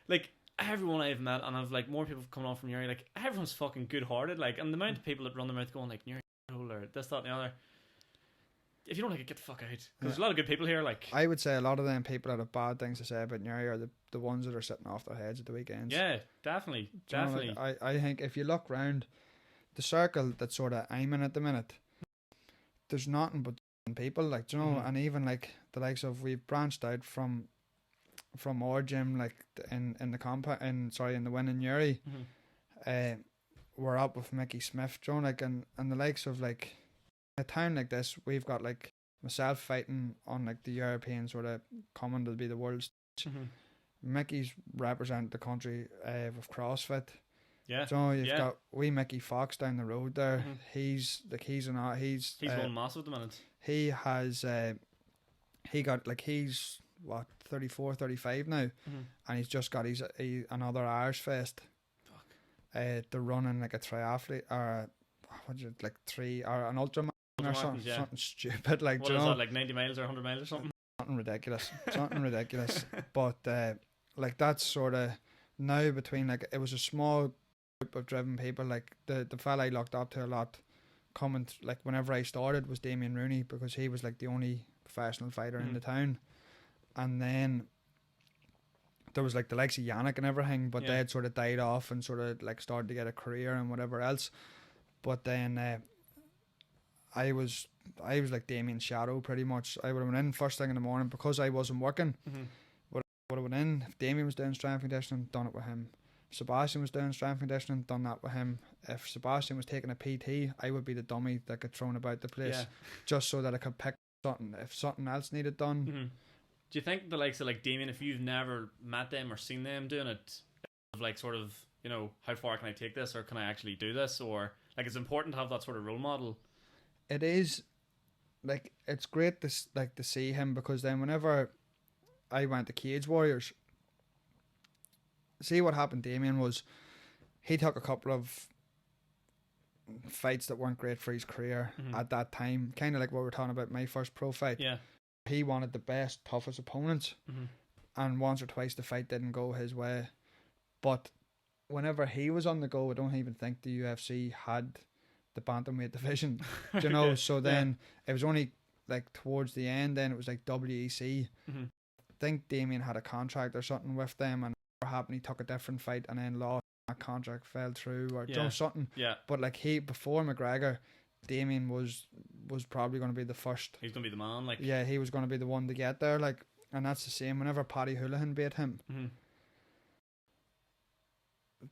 like everyone I've met, and I've like more people coming on from Uri, like everyone's fucking good hearted, like, and the amount of people that run their mouth going like, you're or this, that, and the other. If you don't like it, get the fuck out. Because there's a lot of good people here. Like, I would say a lot of them people that have bad things to say about Newry are the ones that are sitting off their heads at the weekends. Yeah, definitely. You know, like, I think if you look round the circle that sort of I'm in at the minute, there's nothing but people, like, you know, and even like the likes of, we've branched out from our gym, like in the win in Newry. We're up with Mickey Smith, you know, like, and the likes of like a town like this, we've got like myself fighting on like the European sort of coming to be the world stage. Mickey's represent the country with CrossFit. Yeah, so you've got wee Mickey Fox down the road there. He's going massive at the minute. He has he's what, 34, 35 now, and he's just got another Irish Fest. They're running like a triathlete or an ultra. Or something stupid, like, what is that, like 90 miles or 100 miles or something? Something ridiculous. But like, that's sort of now between, like, it was a small group of driven people. Like the fella I looked up to a lot coming, like, whenever I started was Damien Rooney, because he was like the only professional fighter in the town. And then there was like the likes of Yannick and everything, but they had sort of died off and sort of like started to get a career and whatever else. But then I was like Damien's shadow pretty much. I would have went in first thing in the morning because I wasn't working. Would have went in. If Damien was doing strength conditioning, done it with him. If Sebastian was doing strength conditioning, done that with him. If Sebastian was taking a PT, I would be the dummy that got thrown about the place, just so that I could pick something. If something else needed done, Do you think the likes of like Damien, if you've never met them or seen them doing it, of like sort of, you know, how far can I take this, or can I actually do this, or like it's important to have that sort of role model? It is, like, it's great to see him, because then whenever I went to Cage Warriors, see what happened. Damien was, he took a couple of fights that weren't great for his career at that time, kind of like what we were talking about my first pro fight. Yeah. He wanted the best, toughest opponents, and once or twice the fight didn't go his way. But whenever he was on the go, I don't even think the UFC had the bantamweight division. Do you know? So then it was only like towards the end, then it was like WEC. I think Damien had a contract or something with them, and what happened, he took a different fight and then lost. That contract fell through, or you know, something. Yeah. But like, before McGregor, Damien was probably going to be the first. He's going to be the man, like. Yeah, he was going to be the one to get there, like, and that's the same. Whenever Paddy Holohan beat him,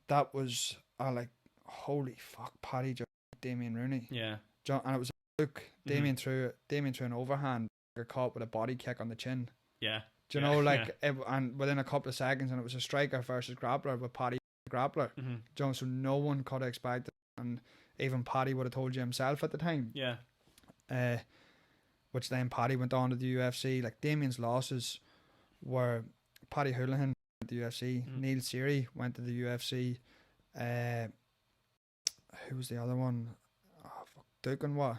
that was like, holy fuck, Paddy just Damien Rooney. Yeah. And it was a look. Damien threw an overhand, got caught with a body kick on the chin. Yeah. Do you know, like, and within a couple of seconds, and it was a striker versus grappler, with Paddy grappler. Do you know, so no one could have expected, and even Paddy would have told you himself at the time. Yeah. Which then Paddy went on to the UFC. Like, Damien's losses were Paddy Holohan went to the UFC, Neil Seary went to the UFC. Who was the other one? Dukanwa.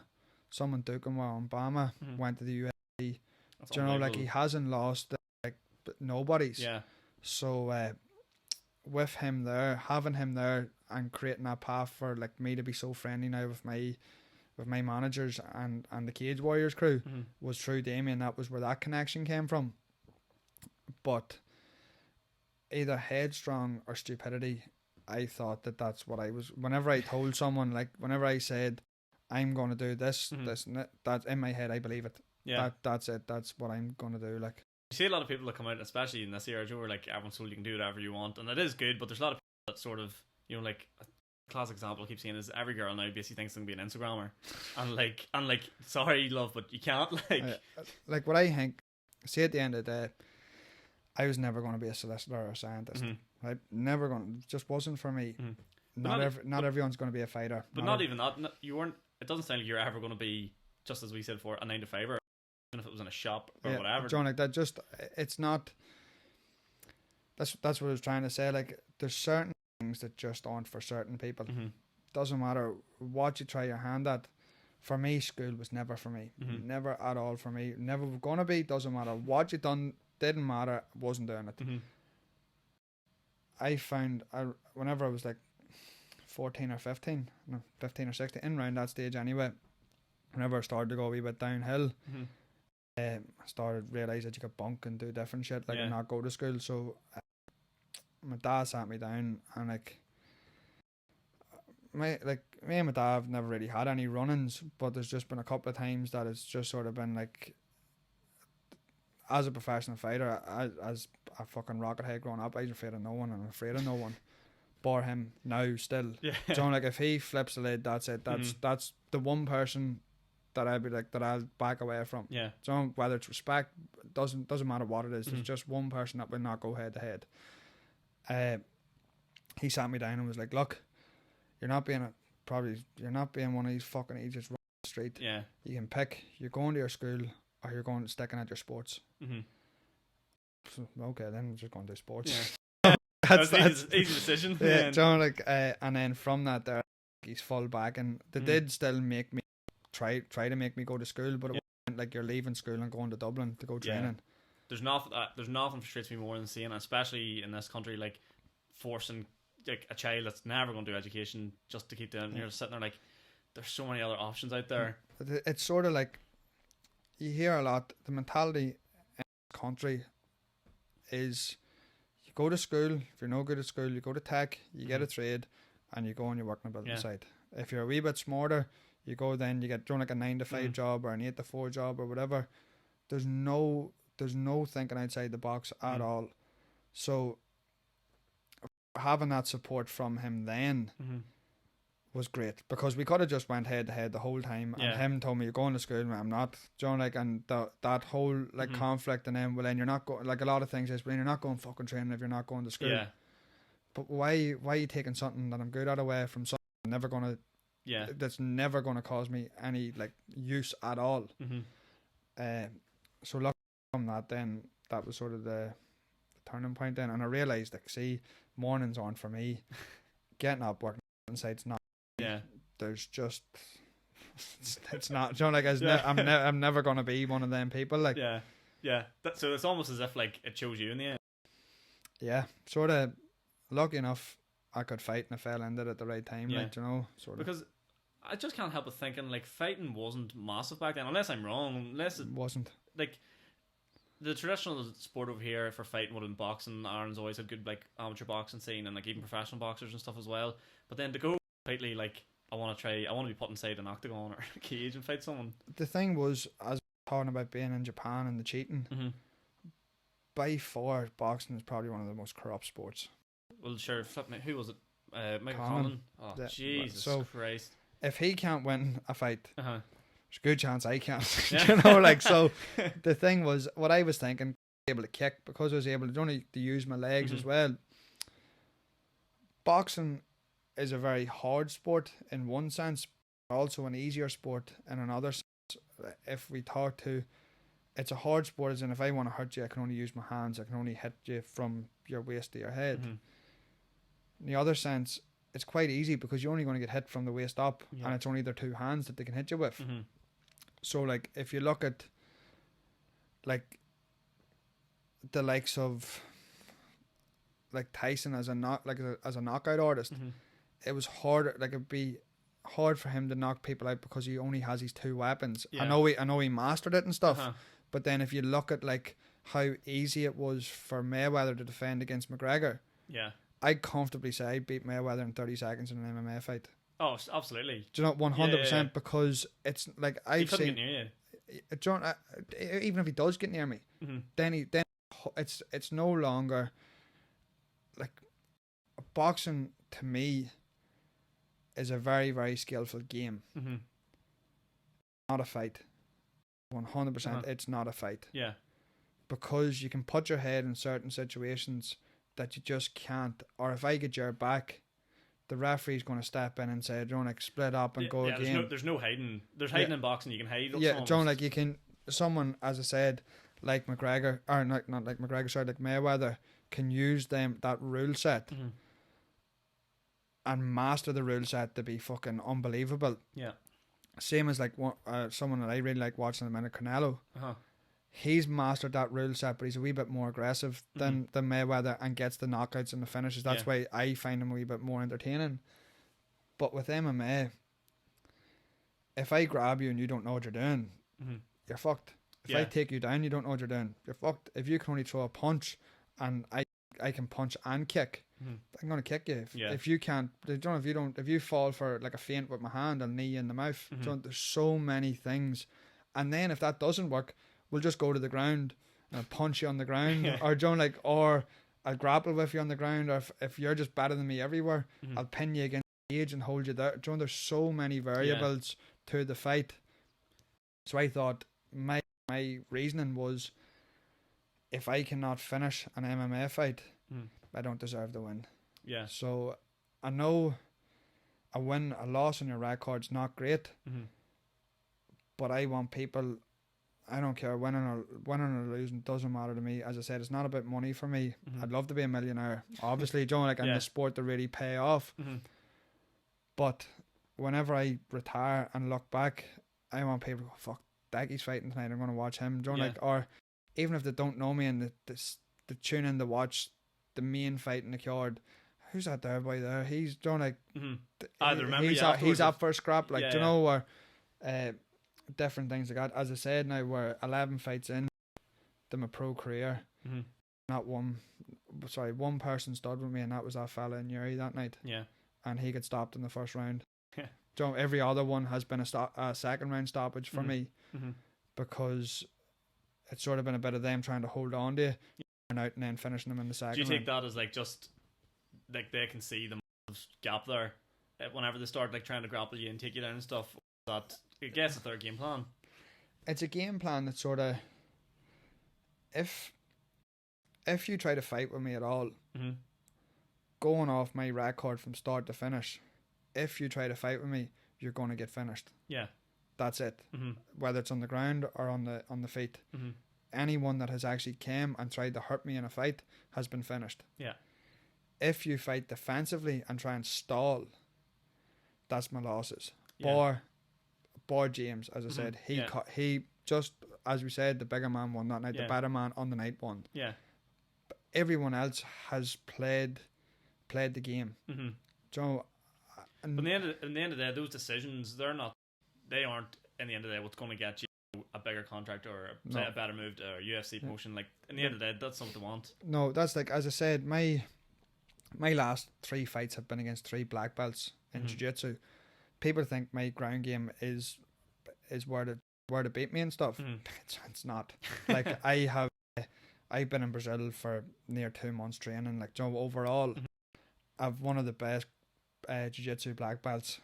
Someone Dukanwa Obama went to the UFC. That's, do you know, like, he hasn't lost like nobody's. Yeah. So with him there, having him there, and creating that path for like me to be so friendly now with my managers and the Cage Warriors crew was through Damien. That was where that connection came from. But either headstrong or stupidity, I thought that's what I was. Whenever I told someone, like, whenever I said I'm going to do this, this and that's in my head, I believe it. Yeah, that's it. That's what I'm going to do. Like, you see a lot of people that come out, especially in this era, where like everyone's told you can do whatever you want, and it is good. But there's a lot of people that sort of, you know, like a classic example I keep seeing is every girl now basically thinks they can be an Instagrammer, and like sorry love, but you can't. Like what I think. See, at the end of the day, I was never going to be a solicitor or a scientist. Right? Never going. Just wasn't for me. Not everyone's going to be a fighter. But not even that. You weren't. It doesn't sound like you're ever going to be, just as we said before, a 9-to-5er, even if it was in a shop or whatever. John, like that, just it's not. That's what I was trying to say. Like, there's certain things that just aren't for certain people. Doesn't matter what you try your hand at. For me, school was never for me. Never at all for me. Never gonna be. Doesn't matter what you done. Didn't matter. Wasn't doing it. I found whenever I was like 14 or 15, no, 15 or 16, in around that stage anyway, whenever I started to go a wee bit downhill, I started realising that you could bunk and do different shit, like, and not go to school. So my dad sat me down, and like me and my dad have never really had any run-ins, but there's just been a couple of times that it's just sort of been like, as a professional fighter, as a fucking rocket head growing up, I was afraid of no one, and I'm afraid of no one. Bar him now still. Yeah. So like, if he flips the lid, that's it. That's the one person that I'd be like, that I'll back away from. Yeah. So whether it's respect, doesn't matter what it is. There's just one person that will not go head to head. He sat me down and was like, look, you're not being one of these fucking idiots running the street. Yeah. You can pick, you're going to your school or you're going sticking at your sports. So, okay, then I'm just going to do sports. Yeah. that's easy decision. Yeah, John, like, and then from that there, he's full back, and they did still make me try to make me go to school, but it wasn't like you're leaving school and going to Dublin to go training. There's nothing frustrates me more than seeing, especially in this country, like forcing like a child that's never going to do education just to keep doing. And you're sitting there like, there's so many other options out there. It's sort of like, you hear a lot, the mentality in this country is, you go to school, if you're no good at school, you go to tech, you get a trade, and you go and you work on a building site. If you're a wee bit smarter, you go then, you get done like a 9-to-5 job or an 8-to-4 job or whatever. There's no thinking outside the box at all. So having that support from him then was great, because we could have just went head to head the whole time, and him told me, you're going to school, and I'm not, John, like, and that whole like conflict, and then, well, then you're not going, like, a lot of things is, well, you're not going fucking training if you're not going to school. But why are you taking something that I'm good at away from something I'm never gonna, that's never gonna cause me any like use at all? So luckily from that, then that was sort of the turning point then, and I realised, like, see, mornings aren't for me. Getting up, working inside's not. There's just it's not. You know, like, I'm never gonna be one of them people. Like, so it's almost as if like it chose you in the end. Yeah, sort of. Lucky enough, I could fight, and I fell into it at the right time. Like, you know, sort of. Because I just can't help but thinking, like, fighting wasn't massive back then, unless I'm wrong. Unless it wasn't, like, the traditional sport over here for fighting would have been boxing. Ireland's always had good, like, amateur boxing scene, and like even professional boxers and stuff as well. But then to go completely, like, I want to be put inside an octagon or a cage and fight someone. The thing was, as talking about being in Japan and the cheating, by far boxing is probably one of the most corrupt sports. Well, sure, flip me. Who was it? McAleenan. Oh, Jesus Christ! If he can't win a fight, there's a good chance I can't. You know, like, so. The thing was, what I was thinking, able to kick, because I was able to only to use my legs as well. Boxing is a very hard sport in one sense, but also an easier sport in another sense. If we talk to, it's a hard sport as in, if I want to hurt you, I can only use my hands. I can only hit you from your waist to your head. In the other sense, it's quite easy, because you're only going to get hit from the waist up, and it's only their two hands that they can hit you with. So, like, if you look at, like, the likes of, like, Tyson as a knockout artist, it was harder. Like, it'd be hard for him to knock people out because he only has these two weapons. I know he mastered it and stuff, but then if you look at, like, how easy it was for Mayweather to defend against McGregor, I'd comfortably say I beat Mayweather in 30 seconds in an MMA fight. Oh, absolutely. Do you know, 100%, because it's like, I've seen. Get near you. John, even if he does get near me, then it's no longer, like, boxing to me is a very, very skillful game. Not a fight. 100%, it's not a fight. Because you can put your head in certain situations that you just can't. Or if I get your back, the referee's going to step in and say, "Don't, like, split up and go again." There's no hiding. There's hiding in boxing. You can hide. John, like, you can. Someone, as I said, like McGregor, or not like McGregor, sorry, like Mayweather, can use that rule set and master the rule set to be fucking unbelievable. Same as, like, someone that I really like watching, the minute, Canelo. He's mastered that rule set, but he's a wee bit more aggressive than Mayweather, and gets the knockouts and the finishes. That's why I find him a wee bit more entertaining. But with MMA, if I grab you and you don't know what you're doing, you're fucked. If I take you down, you don't know what you're doing, you're fucked. If you can only throw a punch, and I can punch and kick, I'm gonna kick you. If you can't, if you fall for, like, a feint with my hand, I'll knee you in the mouth. There's so many things, and then if that doesn't work, we'll just go to the ground and I'll punch you on the ground, or I'll grapple with you on the ground, or if you're just better than me everywhere, I'll pin you against the cage and hold you there. There's so many variables to the fight. So I thought my reasoning was, if I cannot finish an MMA fight, I don't deserve the win. So I know a loss on your record's not great, but I want people. I don't care, winning or losing, doesn't matter to me. As I said, it's not about money for me. I'd love to be a millionaire, obviously, John, like, in the sport to really pay off. But whenever I retire and look back, I want people to go, fuck, Decky's fighting tonight, I'm going to watch him. John, like, or even if they don't know me and they tune in to watch the main fight in the card, who's that there boy there? He's John, like, he's up for a scrap, like, do you know, or different things like that. As I said, now we're 11 fights in to my pro career. Not one person stood with me, and that was that fella in Uri that night. And he got stopped in the first round. So every other one has been a second round stoppage for me, because it's sort of been a bit of them trying to hold on to you, and out and then finishing them in the second. Do you take that as, like, just like they can see the gap there? whenever they start like trying to grapple you and take you down and stuff, that I guess it's their game plan. It's a game plan that sort of, if you try to fight with me at all, going off my record from start to finish, if you try to fight with me, you're going to get finished. Yeah. That's it. Whether it's on the ground or on the feet. Anyone that has actually came and tried to hurt me in a fight has been finished. Yeah. If you fight defensively and try and stall, that's my losses. Yeah. Bar James, as I said, he just, as we said, the bigger man won that night. The better man on the night won. Yeah. But everyone else has played the game. So, but in the end of the day, those decisions, they aren't in the end of the day what's going to get you a bigger contract or a better move to a UFC promotion. Like in the end of the day, that's something they want. No, that's like, as I said, my last 3 fights have been against 3 black belts in jiu-jitsu. People think my ground game is where to beat me and stuff. It's not. Like I've been in Brazil for near 2 months training. Like, you know, overall, I've one of the best jiu-jitsu black belts.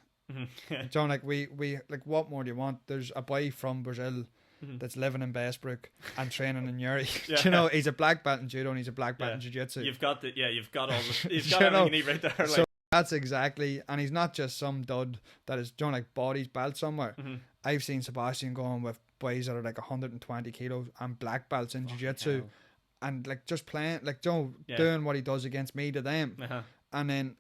John, like we like, what more do you want? There's a boy from Brazil that's living in Bestbrook and training in Uri. You know, he's a black belt in judo and he's a black belt in jiu-jitsu. You've got all the you've got everything you need right there. Like. So that's exactly, and he's not just some dud that is doing like body's belt somewhere. I've seen Sebastian going with boys that are like 120 kilos and black belts in jiu-jitsu, and like just playing, like, Joe, doing what he does against me to them. And then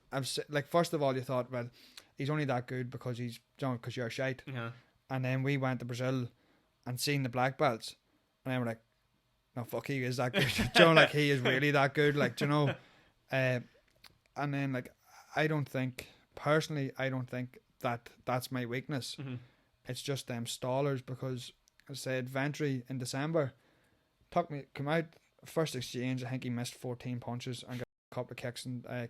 like, first of all, you thought, well, he's only that good because he's, because you're shite. And then we went to Brazil and seen the black belts, and then we're like, no, fuck, he is that good. Like, he is really that good. Like, and then, like, I don't think that that's my weakness. It's just them stallers, because I said Ventry in December come out first exchange. I think he missed 14 punches and got a couple of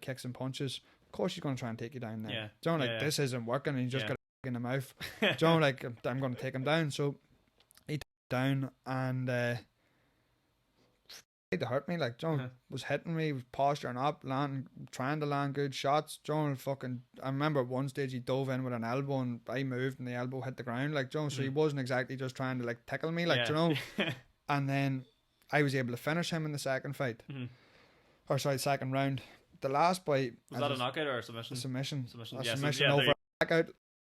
kicks and punches. Of course he's going to try and take you down there. This isn't working, and he just got a in the mouth. Like, I'm going to take him down. So he took him down and tried to hurt me. Like, was hitting me, was posturing up, trying to land good shots. I remember at one stage he dove in with an elbow and I moved and the elbow hit the ground. Like, so he wasn't exactly just trying to like tickle me, like, And then I was able to finish him in the second fight. Second round. The last boy, was that a knockout or a submission? Submission Yeah, over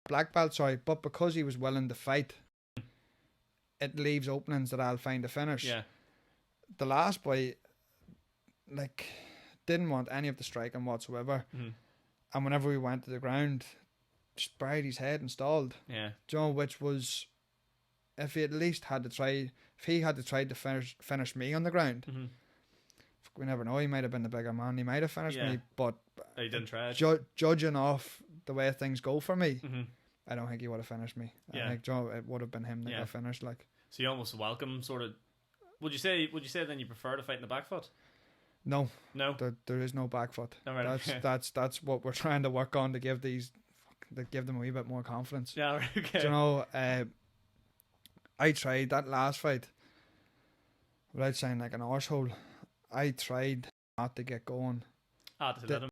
black belt. But because he was willing to fight, it leaves openings that I'll find to finish. Yeah. The last boy, like, didn't want any of the striking whatsoever, and whenever we went to the ground, just buried his head and stalled. Which was, if he at least had to try, if he had to try to finish me on the ground. We never know, he might have been the bigger man, he might have finished me, but he didn't try. Judging off the way things go for me, I don't think he would have finished me. I think it would have been him that got finished. Like, so you almost welcome sort of. Would you say then you prefer to fight in the back foot? No. There is no back foot. Right, that's what we're trying to work on to give them a wee bit more confidence. Yeah, right, okay. I tried that last fight without sounding like an arsehole. I tried not to get going. To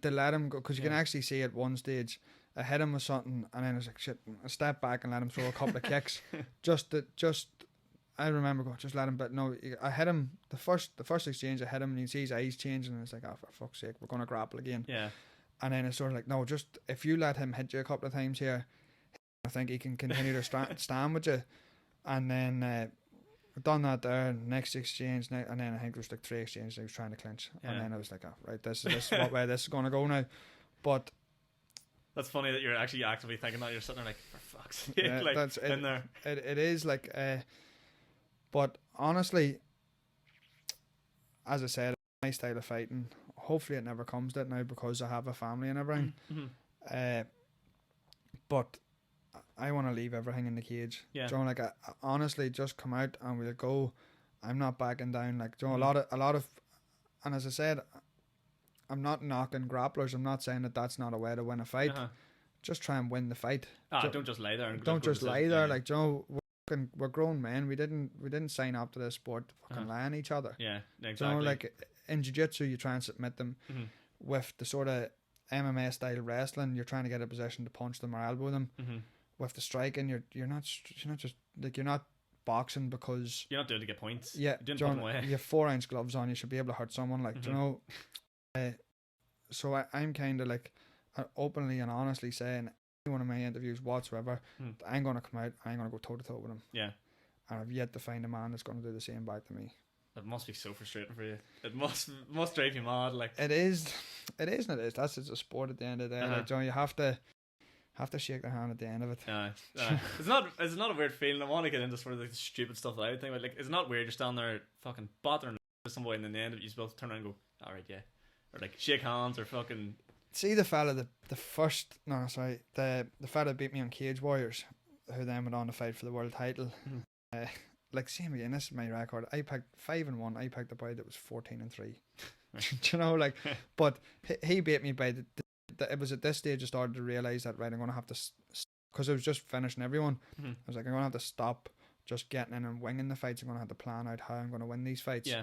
let him go, because you can actually see at one stage I hit him with something and then I was like, shit, I stepped back and let him throw a couple of kicks. I remember going, just let him, but no, I hit him the first exchange. I hit him and you see his eyes changing and it's like, oh, for fuck's sake, we're going to grapple again. And then it's sort of like, no, just if you let him hit you a couple of times here, I think he can continue to stand with you. And then done that there, next exchange, and then I think there was like 3 exchanges I was trying to clinch, and then I was like, oh, right, this is what way this is going to go now. But that's funny that you're actually actively thinking that. You're sitting there like, for fuck's sake, like, that's in there. It is like, but honestly, as I said, my style of fighting, hopefully it never comes to it now because I have a family and everything. But I want to leave everything in the cage. Like, I honestly just come out and we'll go. I'm not backing down. Like, a lot of, and as I said, I'm not knocking grapplers. I'm not saying that that's not a way to win a fight. Just try and win the fight. Don't just lay there. And don't just lay there. Like, we're grown men. We didn't sign up to this sport to fucking lie on each other. Yeah, exactly. Like in jiu-jitsu, you try and submit them with the sort of MMA style wrestling, you're trying to get a position to punch them or elbow them. With the striking, you're not just like, you're not boxing because you're not doing it to get points. Yeah, you're doing John, away. you have 4-ounce gloves on. You should be able to hurt someone. Like, you know. So I'm kind of like openly and honestly saying, any one of my interviews whatsoever, I'm going to come out, I'm going to go toe to toe with him. Yeah. And I've yet to find a man that's going to do the same back to me. That must be so frustrating for you. It must drive you mad. Like, it is and it is. That's just a sport at the end of the day. Like, John, you have to shake their hand at the end of it. It's not a weird feeling. I want to get into sort of the stupid stuff that I would think about. Like, it's not weird. You're standing there fucking bothering somebody, and in the end of it, you're supposed to turn around and go, all right, yeah, or like shake hands or fucking. See the fella the fella beat me on Cage Warriors, who then went on to fight for the world title. Like, same again. This is my record. I picked 5-1. I picked a boy that was 14-3. You know, like, but he beat me by it was at this stage I started to realise that, right, I'm going to have to, because I was just finishing everyone. I was like, I'm going to have to stop just getting in and winging the fights. I'm going to have to plan out how I'm going to win these fights. Yeah.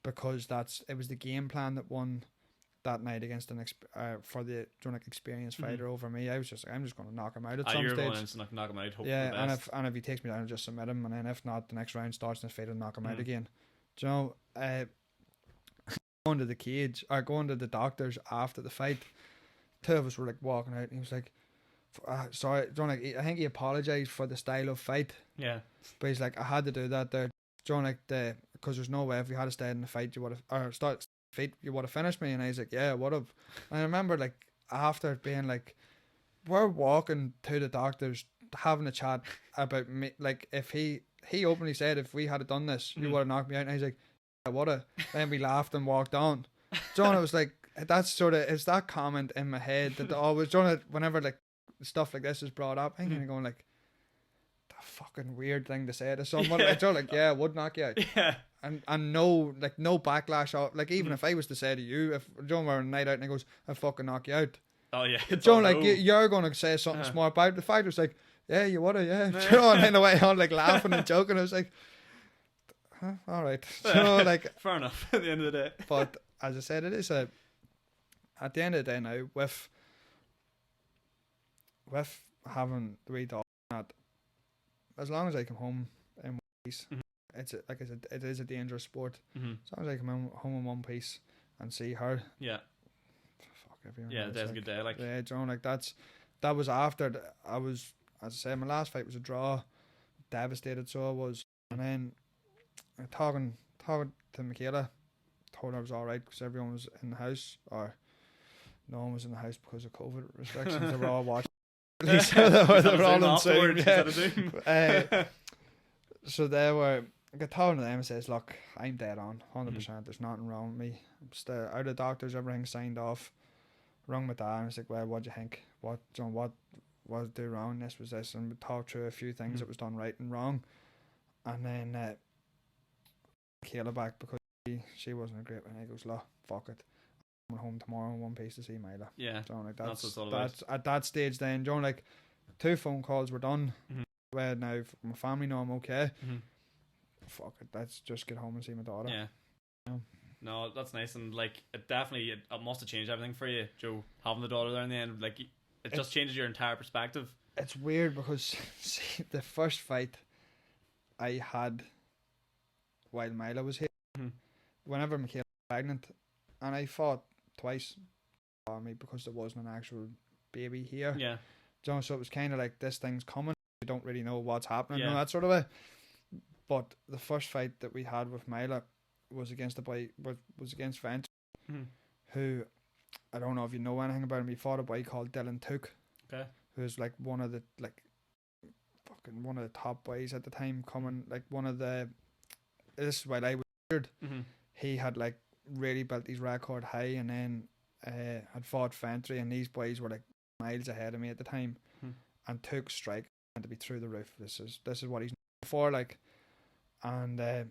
Because it was the game plan that won that night against for the experienced fighter over me. I was just like, I'm just going to knock him out at some stage. Knock him out. Hope yeah, and if he takes me down, I'll just submit him, and then if not, the next round starts and I'll knock him out again. Do you know, going to the cage or going to the doctors after the fight, two of us were like walking out, and he was like, sorry, John, like, I think he apologised for the style of fight. Yeah. But he's like, I had to do that there, John, like, because there's no way if we had stayed in the fight, you would have finished me. And I was like, yeah, I would have. And I remember, like, after being like, we're walking to the doctors having a chat about me, like, if he openly said, if we had done this, you would have knocked me out. And I was like, I would have. Then we laughed and walked on. John, it was like, that's sort of, it's that comment in my head that always, John, whenever like stuff like this is brought up, I'm kind of going like, the fucking weird thing to say to someone. Like, John, like, yeah, I would knock you out. Yeah. And no backlash. Like, even if I was to say to you, if John were on a night out and he goes, I fucking knock you out. Oh yeah. John, like, you're going to say something smart about it. The fighter's like, yeah, you would have, yeah. You know, and in a way, I'm like laughing and joking. I was like, huh, all right. You know, like, fair enough at the end of the day. But as I said, it is at the end of the day now, with having the wee dog, that as long as I come home in one piece, it's like I said, it is a dangerous sport. As long as I come home in one piece and see her, yeah, fuck everyone. Yeah, that's a good day. Like, yeah, John, like that was after I was, as I said, my last fight was a draw, devastated. So I was, and then talking to Michaela, told her I was all right because everyone was in the house, or no one was in the house because of COVID restrictions. They were all watching. They were all on Zoom. Yeah. So they were. I got told to them and says, "Look, I'm dead on, 100%. There's nothing wrong with me. I'm still out of the doctors. Everything's signed off." Rung my dad and I was like, "Well, what do you think? What was do wrong? This was this," and we talked through a few things that was done right and wrong, and then Kayla back because she wasn't a great one. He goes, "Look, fuck it. I'm going home tomorrow in one piece to see Myla." Yeah, John, like that's what it's all about. At that stage then, John, like 2 phone calls were done. Where now my family know I'm okay. Fuck it, let's just get home and see my daughter. Yeah. No, that's nice, and like it must have changed everything for you, Joe, having the daughter there in the end. Like, it just changes your entire perspective. It's weird because see, the first fight I had while Myla was here, whenever Michaela was pregnant, and I fought twice on me because there wasn't an actual baby here. Yeah. John, so it was kind of like, this thing's coming. We don't really know what's happening, and that sort of way. But the first fight that we had with Myla was against Vent, who, I don't know if you know anything about him. He fought a boy called Dylan Took, who's like one of the top boys at the time. This is why I was weird. He had like really built his record high, and then had fought Fentry, and these boys were like miles ahead of me at the time. And Took strike to be through the roof. This is what he's known for, like. And them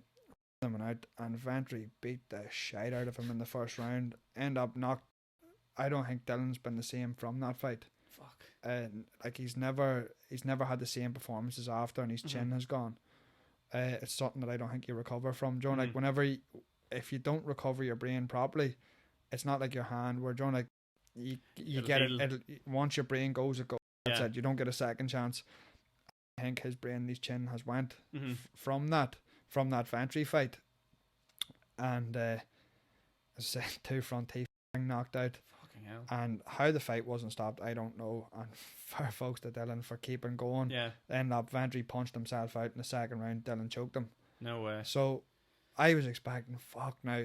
went out, and Ventry beat the shit out of him in the first round. End up knocked. I don't think Dylan's been the same from that fight. Fuck. Like he's never had the same performances after, and his chin has gone. It's something that I don't think you recover from, John. Like if you don't recover your brain properly, it's not like your hand. Where John, like you get it. Once your brain goes, it goes. That's it. You don't get a second chance. I think his brain, his chin has went from that Ventry fight, and as I said, 2 front teeth knocked out. Fucking hell. And how the fight wasn't stopped, I don't know. And fair folks to Dylan for keeping going. Yeah. Ended up Ventry punched himself out in the second round. Dylan choked him. No way. So I was expecting, fuck now,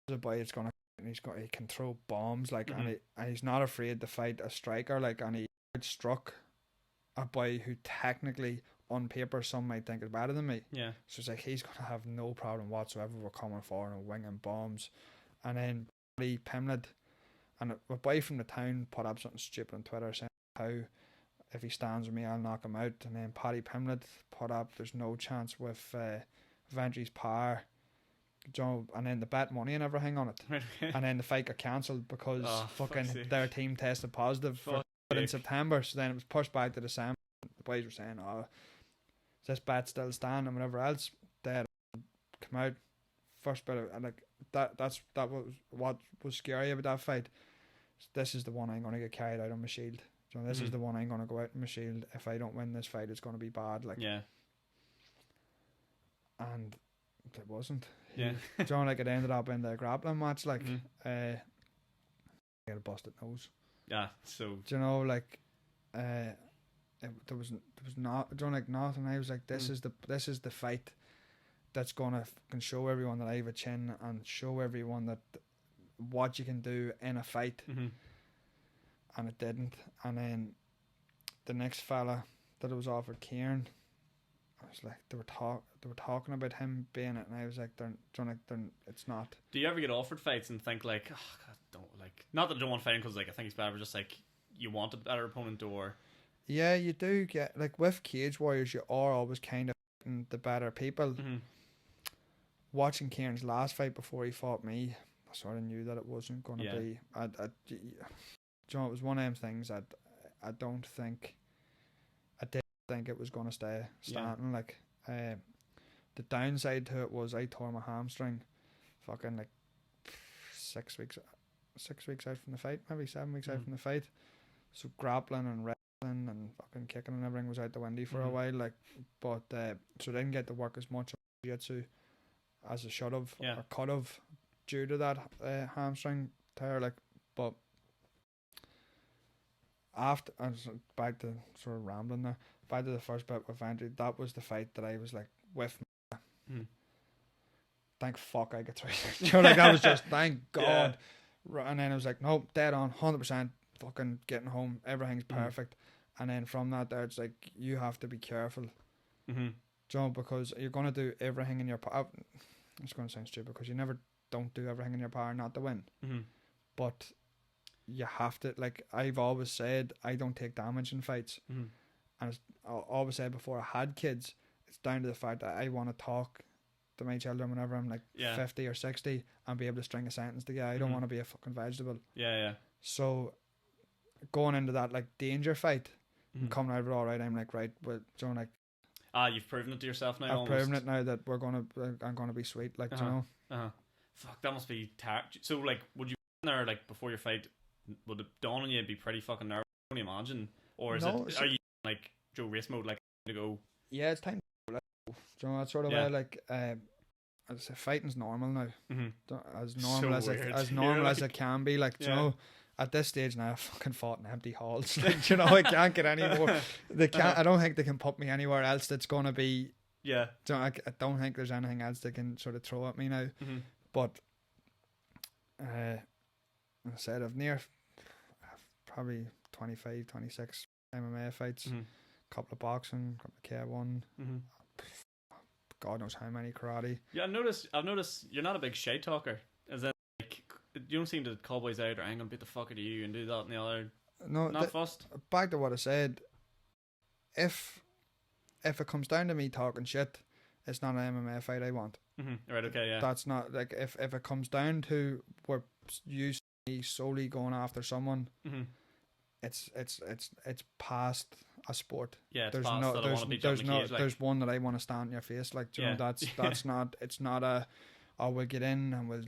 the boy it's gonna, and he can throw bombs like, and he's not afraid to fight a striker like, and he struck a boy who technically on paper some might think is better than me. Yeah. So it's like he's gonna have no problem whatsoever with coming forward and winging bombs. And then Paddy Pimblett, and a boy from the town put up something stupid on Twitter saying how if he stands with me I'll knock him out. And then Paddy Pimblett put up there's no chance with Ventry's power. And then the bet money and everything on it. And then the fight got cancelled because fucking their team tested positive in September. So then it was pushed back to December. The boys were saying, is this bet still standing and whatever else. Dead come out first bit of, and like that was what was scary about that fight. This is the one I'm gonna get carried out on my shield. So this is the one I'm gonna go out on my shield. If I don't win this fight it's gonna be bad. Like, yeah. And it wasn't. Yeah. John, like, it ended up in the grappling match, like he had a busted nose. Yeah. So do you know, like there was not John, like nothing. I was like, this is the fight that's gonna can show everyone that I have a chin and show everyone that what you can do in a fight. And it didn't. And then the next fella that it was offered, Kieran, I was like, they were talking about him being it, and I was like, it's not. Do you ever get offered fights and think like, oh God, don't, like, not that I don't want to fight him because like I think he's better, but just like you want a better opponent, or? Yeah, you do get, like, with Cage Warriors, you are always kind of fighting the better people. Watching Kieran's last fight before he fought me, I sort of knew that it wasn't going to be. You know, it was one of them things that I don't think. I didn't think it was going to stay standing. Like, the downside to it was I tore my hamstring, fucking like 6 weeks out from the fight, maybe 7 weeks out from the fight. So grappling and wrestling and fucking kicking and everything was out the window for a while. Like, but so I didn't get to work as much on jiu-jitsu as I should have or could have due to that hamstring tear. Like, but after, I was back to sort of rambling there, back to the first bit with Ventry, that was the fight that I was like, with thank fuck I get through. You know, like, that was just thank God. And then I was like, no, dead on, 100%, fucking getting home, everything's perfect. And then from that there, it's like, you have to be careful, you know, because you're going to do everything in your power. It's going to sound stupid because you never don't do everything in your power not to win, but you have to, like, I've always said, I don't take damage in fights, and I always said before I had kids, it's down to the fact that I want to talk to my children whenever I'm like 50 or 60 and be able to string a sentence together. I don't want to be a fucking vegetable. So going into that like danger fight and coming out of it all right, I'm like, right, well, so like, you've proven it to yourself now. I've proven it now that I'm gonna be sweet, like, you know. Fuck, that must be so like, would you there like before your fight, would it dawn on you be pretty fucking nervous? Can you imagine? Or is are you like Joe race mode, like to go? Yeah, it's time to go. Do you know that sort of way? Like, as I say, fighting's normal now. As normal so as normal as it can be. Like, you know, at this stage now, I've fucking fought in empty halls. Like, you know, I can't get any more. They can't. I don't think they can put me anywhere else that's gonna be. Yeah. I don't think there's anything else they can sort of throw at me now. But I said I've probably 25, 26 MMA fights, couple of boxing, couple of K1, God knows how many karate. Yeah, I've noticed you're not a big shit talker. As in, like, you don't seem to call boys out or I'm gonna beat the fuck out of you and do that and the other. No, not fussed. Back to what I said. If it comes down to me talking shit, it's not an MMA fight I want. Right, okay, yeah. That's not, like, if it comes down to where you see me solely going after someone, it's past a sport. Yeah, it's past that I want to be jumping the cage, like. There's one that I want to stand in your face, like, you know, that's not, it's not a, oh, we'll get in and we'll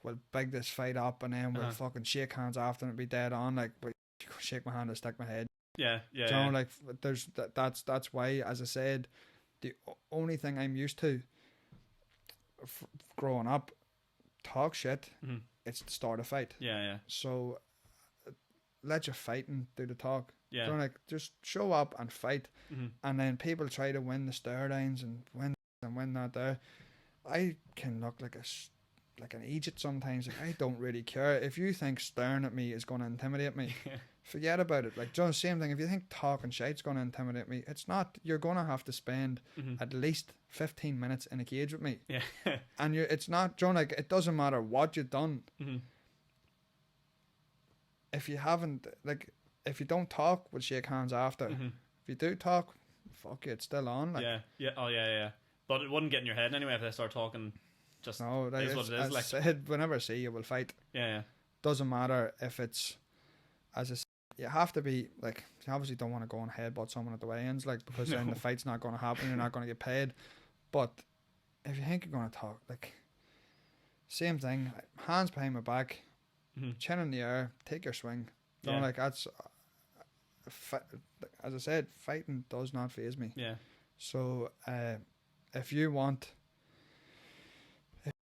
we'll big this fight up, and then we'll fucking shake hands after and it'll be dead on. Like, but shake my hand and stick my head. Yeah. Do you know, like, there's that's why, as I said, the only thing I'm used to growing up, talk shit. It's to start a fight. Yeah. So let you fight and do the talk. Yeah. Do you know, like, just show up and fight, and then people try to win the storylines and win that there. I can look like an idiot sometimes. Like, I don't really care. If you think staring at me is going to intimidate me, forget about it. Like, John, same thing. If you think talking shit's going to intimidate me, it's not. You're going to have to spend at least 15 minutes in a cage with me. Yeah. And it's not, John, like, it doesn't matter what you've done. If you haven't, like, if you don't talk, we'll shake hands after. If you do talk, fuck you, it's still on. Like, yeah. Oh, yeah. But it wouldn't get in your head anyway if they start talking. Just no, that is what it is. As Like, I said, whenever I see you, we'll fight. Yeah. Doesn't matter if it's, as I said, you have to be, like, you obviously don't want to go and headbutt someone at the weigh-ins, like, because then the fight's not going to happen, you're not going to get paid. But if you think you're going to talk, like, same thing, hands behind my back, chin in the air, take your swing. Don't like, that's, as I said, fighting does not faze me. Yeah. So, if you want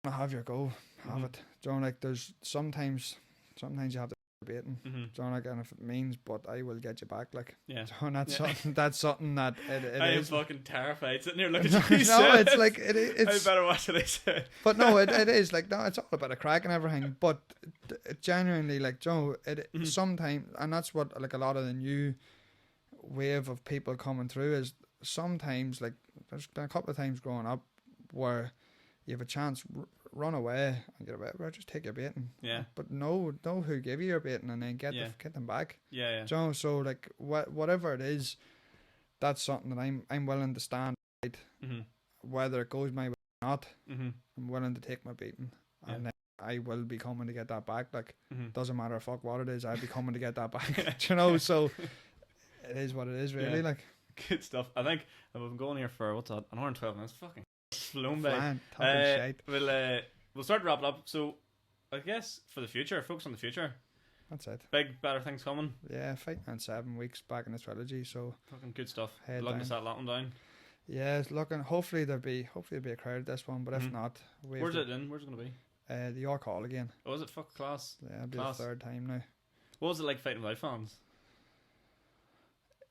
to have your go, have it. Don't like, there's sometimes you have to be baiting. Don't like, and if it means, but I will get you back. Like, and that's something that it I is. am fucking terrified sitting here looking at you. No, it's like it's. I better watch what I said. But no, it is like, no, it's all about a crack and everything. But genuinely, like, Joe, sometimes, and that's what, like, a lot of the new wave of people coming through is sometimes, like, there's been a couple of times growing up where you have a chance, run away and get away, bro, just take your baiting. Yeah. But know who give you your baiting and then get them back. Yeah. Joe, so like, whatever it is, that's something that I'm willing to stand right, whether it goes my way or not. I'm willing to take my beating, and then I will be coming to get that back. Like, doesn't matter fuck what it is, I'll be coming to get that back. You know, so it is what it is, really. Like, good stuff. I think I've been going here for, what's that, an hour and 12 minutes. Fucking flown by. We'll start wrapping up. So I guess for the future, focus on the future. That's it. Big, better things coming. Yeah, fighting in 7 weeks back in the trilogy. So fucking good stuff. Looking to settle that one down. Yeah, it's looking. Hopefully there'll be a crowd at this one, but if not, where's it in? Where's it gonna be? The York Hall again. Oh, is it? Fuck, class. Yeah, it'll be the third time now. What was it like fighting without fans?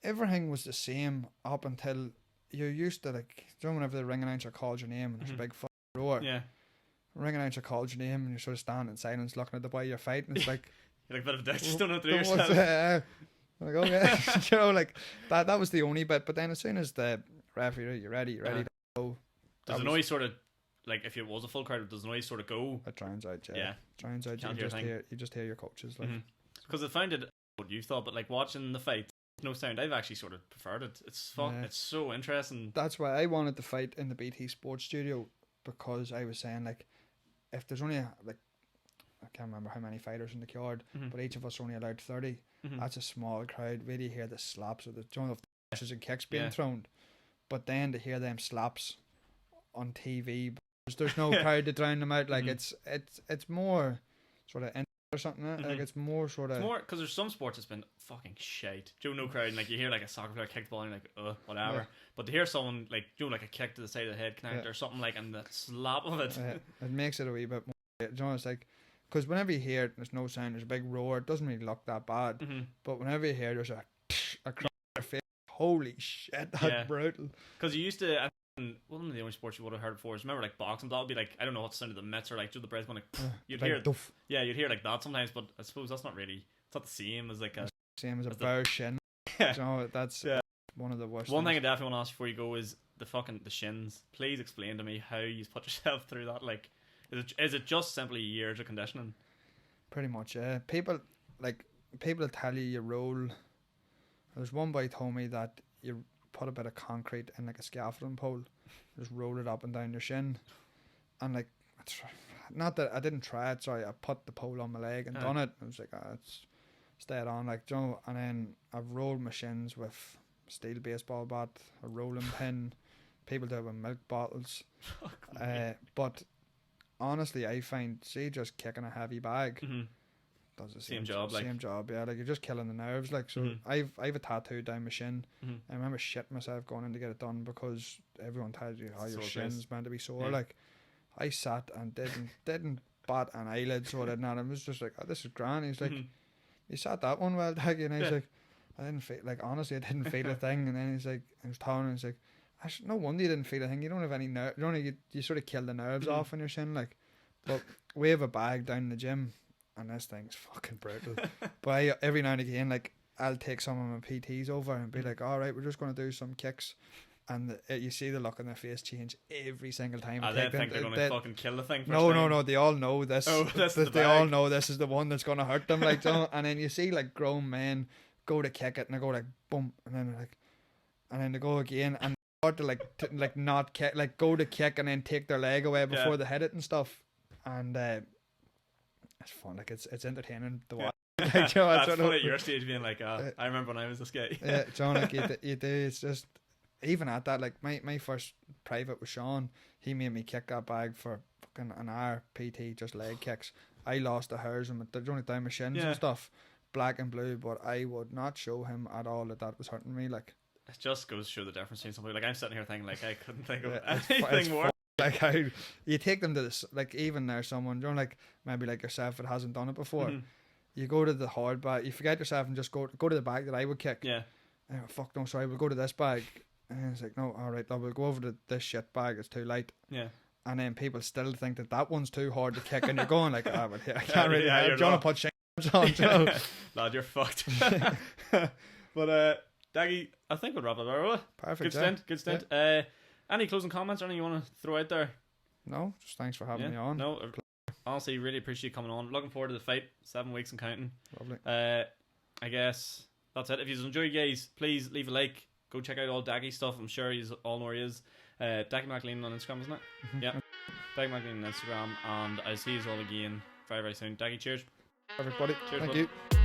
Everything was the same up until you're used to, like, do you know whenever the ring announcer calls your name and there's a big fucking roar? Yeah. Ring announcer calls your name and you're sort of standing in silence looking at the boy you're fighting. It's like, you're like a bit of a dick, just don't know what to do yourself. Like, okay. You know, like, that was the only bit. But then as soon as the referee, you're ready to go. Does the noise sort of, like, if it was a full crowd, does the noise sort of go? It drowns out, yeah. Drowns out. You just hear your coaches. Like. Because I found it, what you thought, but like watching the fight, no sound, I've actually sort of preferred it. It's it's so interesting. That's why I wanted to fight in the BT Sports Studio, because I was saying, like, if there's only, like, I can't remember how many fighters in the yard, but each of us are only allowed 30. That's a small crowd. Really hear the slaps or the punches and kicks being thrown, but then to hear them slaps on TV, there's no crowd to drown them out. Like, it's more sort of or something. Like, it's more sort of, it's more because there's some sports that's been fucking shite. No crowd, and like you hear like a soccer player kick the ball and you're like, whatever. Yeah. But to hear someone like like a kick to the side of the head connect or something, like, and the slap of it, it makes it a wee bit more. It's like, because whenever you hear it, there's no sound, there's a big roar, it doesn't really look that bad. But whenever you hear there's across your face, holy shit, that's brutal. Because you used to, one of the only sports you would have heard before is, remember, like boxing, that would be like, I don't know what the sound of the mitts or like the breath going like, you'd hear duff. You'd hear like that sometimes, but I suppose that's not really, it's not the same as like a bear shin. That's one of the worst. One thing I definitely want to ask you before you go is the shins. Please explain to me how you put yourself through that. Like, is it just simply years of conditioning? Pretty much, yeah. People tell you roll. There's one boy told me that you put a bit of concrete in like a scaffolding pole, just roll it up and down your shin, and like, not that I didn't try it, sorry, I put the pole on my leg and done it. I was like, it's stayed on, like, and then I've rolled my shins with steel baseball bat, a rolling pin. People do it with milk bottles. But honestly, I find, see, just kicking a heavy bag does the Same job, same job. Yeah, like you're just killing the nerves. Like, so I've a tattoo down my shin. I remember shitting myself going in to get it done because everyone tells you how your shin's meant to be sore. Like, I sat and didn't bat an eyelid, so I didn't. And I was just like, oh, this is grand. He's like, you sat that one well, Decky, and he's like, I didn't feel, like, honestly, I didn't feel a thing. And then he's like, I was telling him, he's like, no wonder you didn't feel a thing. You don't have any nerve. You sort of kill the nerves off on your shin, like. But we have a bag down in the gym, and this thing's fucking brutal. But every now and again, like, I'll take some of my PTs over and be like, all right, we're just going to do some kicks. And you see the look on their face change every single time. They think they're going to fucking kill the thing. No. They all know this. Oh, they all know this is the one that's going to hurt them. Like, and then you see like grown men go to kick it, and they go like boom, and then like, and then they go again, and they start to like not kick, like go to kick, and then take their leg away before they hit it and stuff. And it's fun. Like it's entertaining to watch. Like, that's funny at your stage being like, I remember when I was this guy. Yeah, John, like you do. It's just, even at that, like my first private with Sean, he made me kick that bag for fucking an hour PT, just leg kicks. I lost the hairs and only down my shins and stuff, black and blue, but I would not show him at all that was hurting me. Like, it just goes to show the difference between somebody. Like, I'm sitting here thinking like I couldn't think of anything worse. Like, how you take them to this, like, even there's someone, you know, like maybe like yourself that hasn't done it before. You go to the hard bag, you forget yourself and just go to the bag that I would kick. Yeah. And fuck no, sorry, we'll go to this bag. And it's like, no, all right, we'll go over to this shit bag. It's too light. Yeah. And then people still think that one's too hard to kick, and you're going like, but I can't really. I'm trying to put shit on. Lad, you're fucked. But Daggy, I think we'll wrap it up. Perfect. Good stint. Yeah. Any closing comments or anything you want to throw out there? No, just thanks for having me on. No, honestly, really appreciate you coming on. Looking forward to the fight. 7 weeks and counting. Lovely. I guess that's it. If you enjoy, guys, please leave a like. Go check out all Daggy stuff. I'm sure he's all know where he is. Decky McAleenan on Instagram, isn't it? Yeah. Decky McAleenan on Instagram. And I'll see you all again very, very soon. Daggy, cheers. Perfect, buddy. Cheers, Thank bud. you.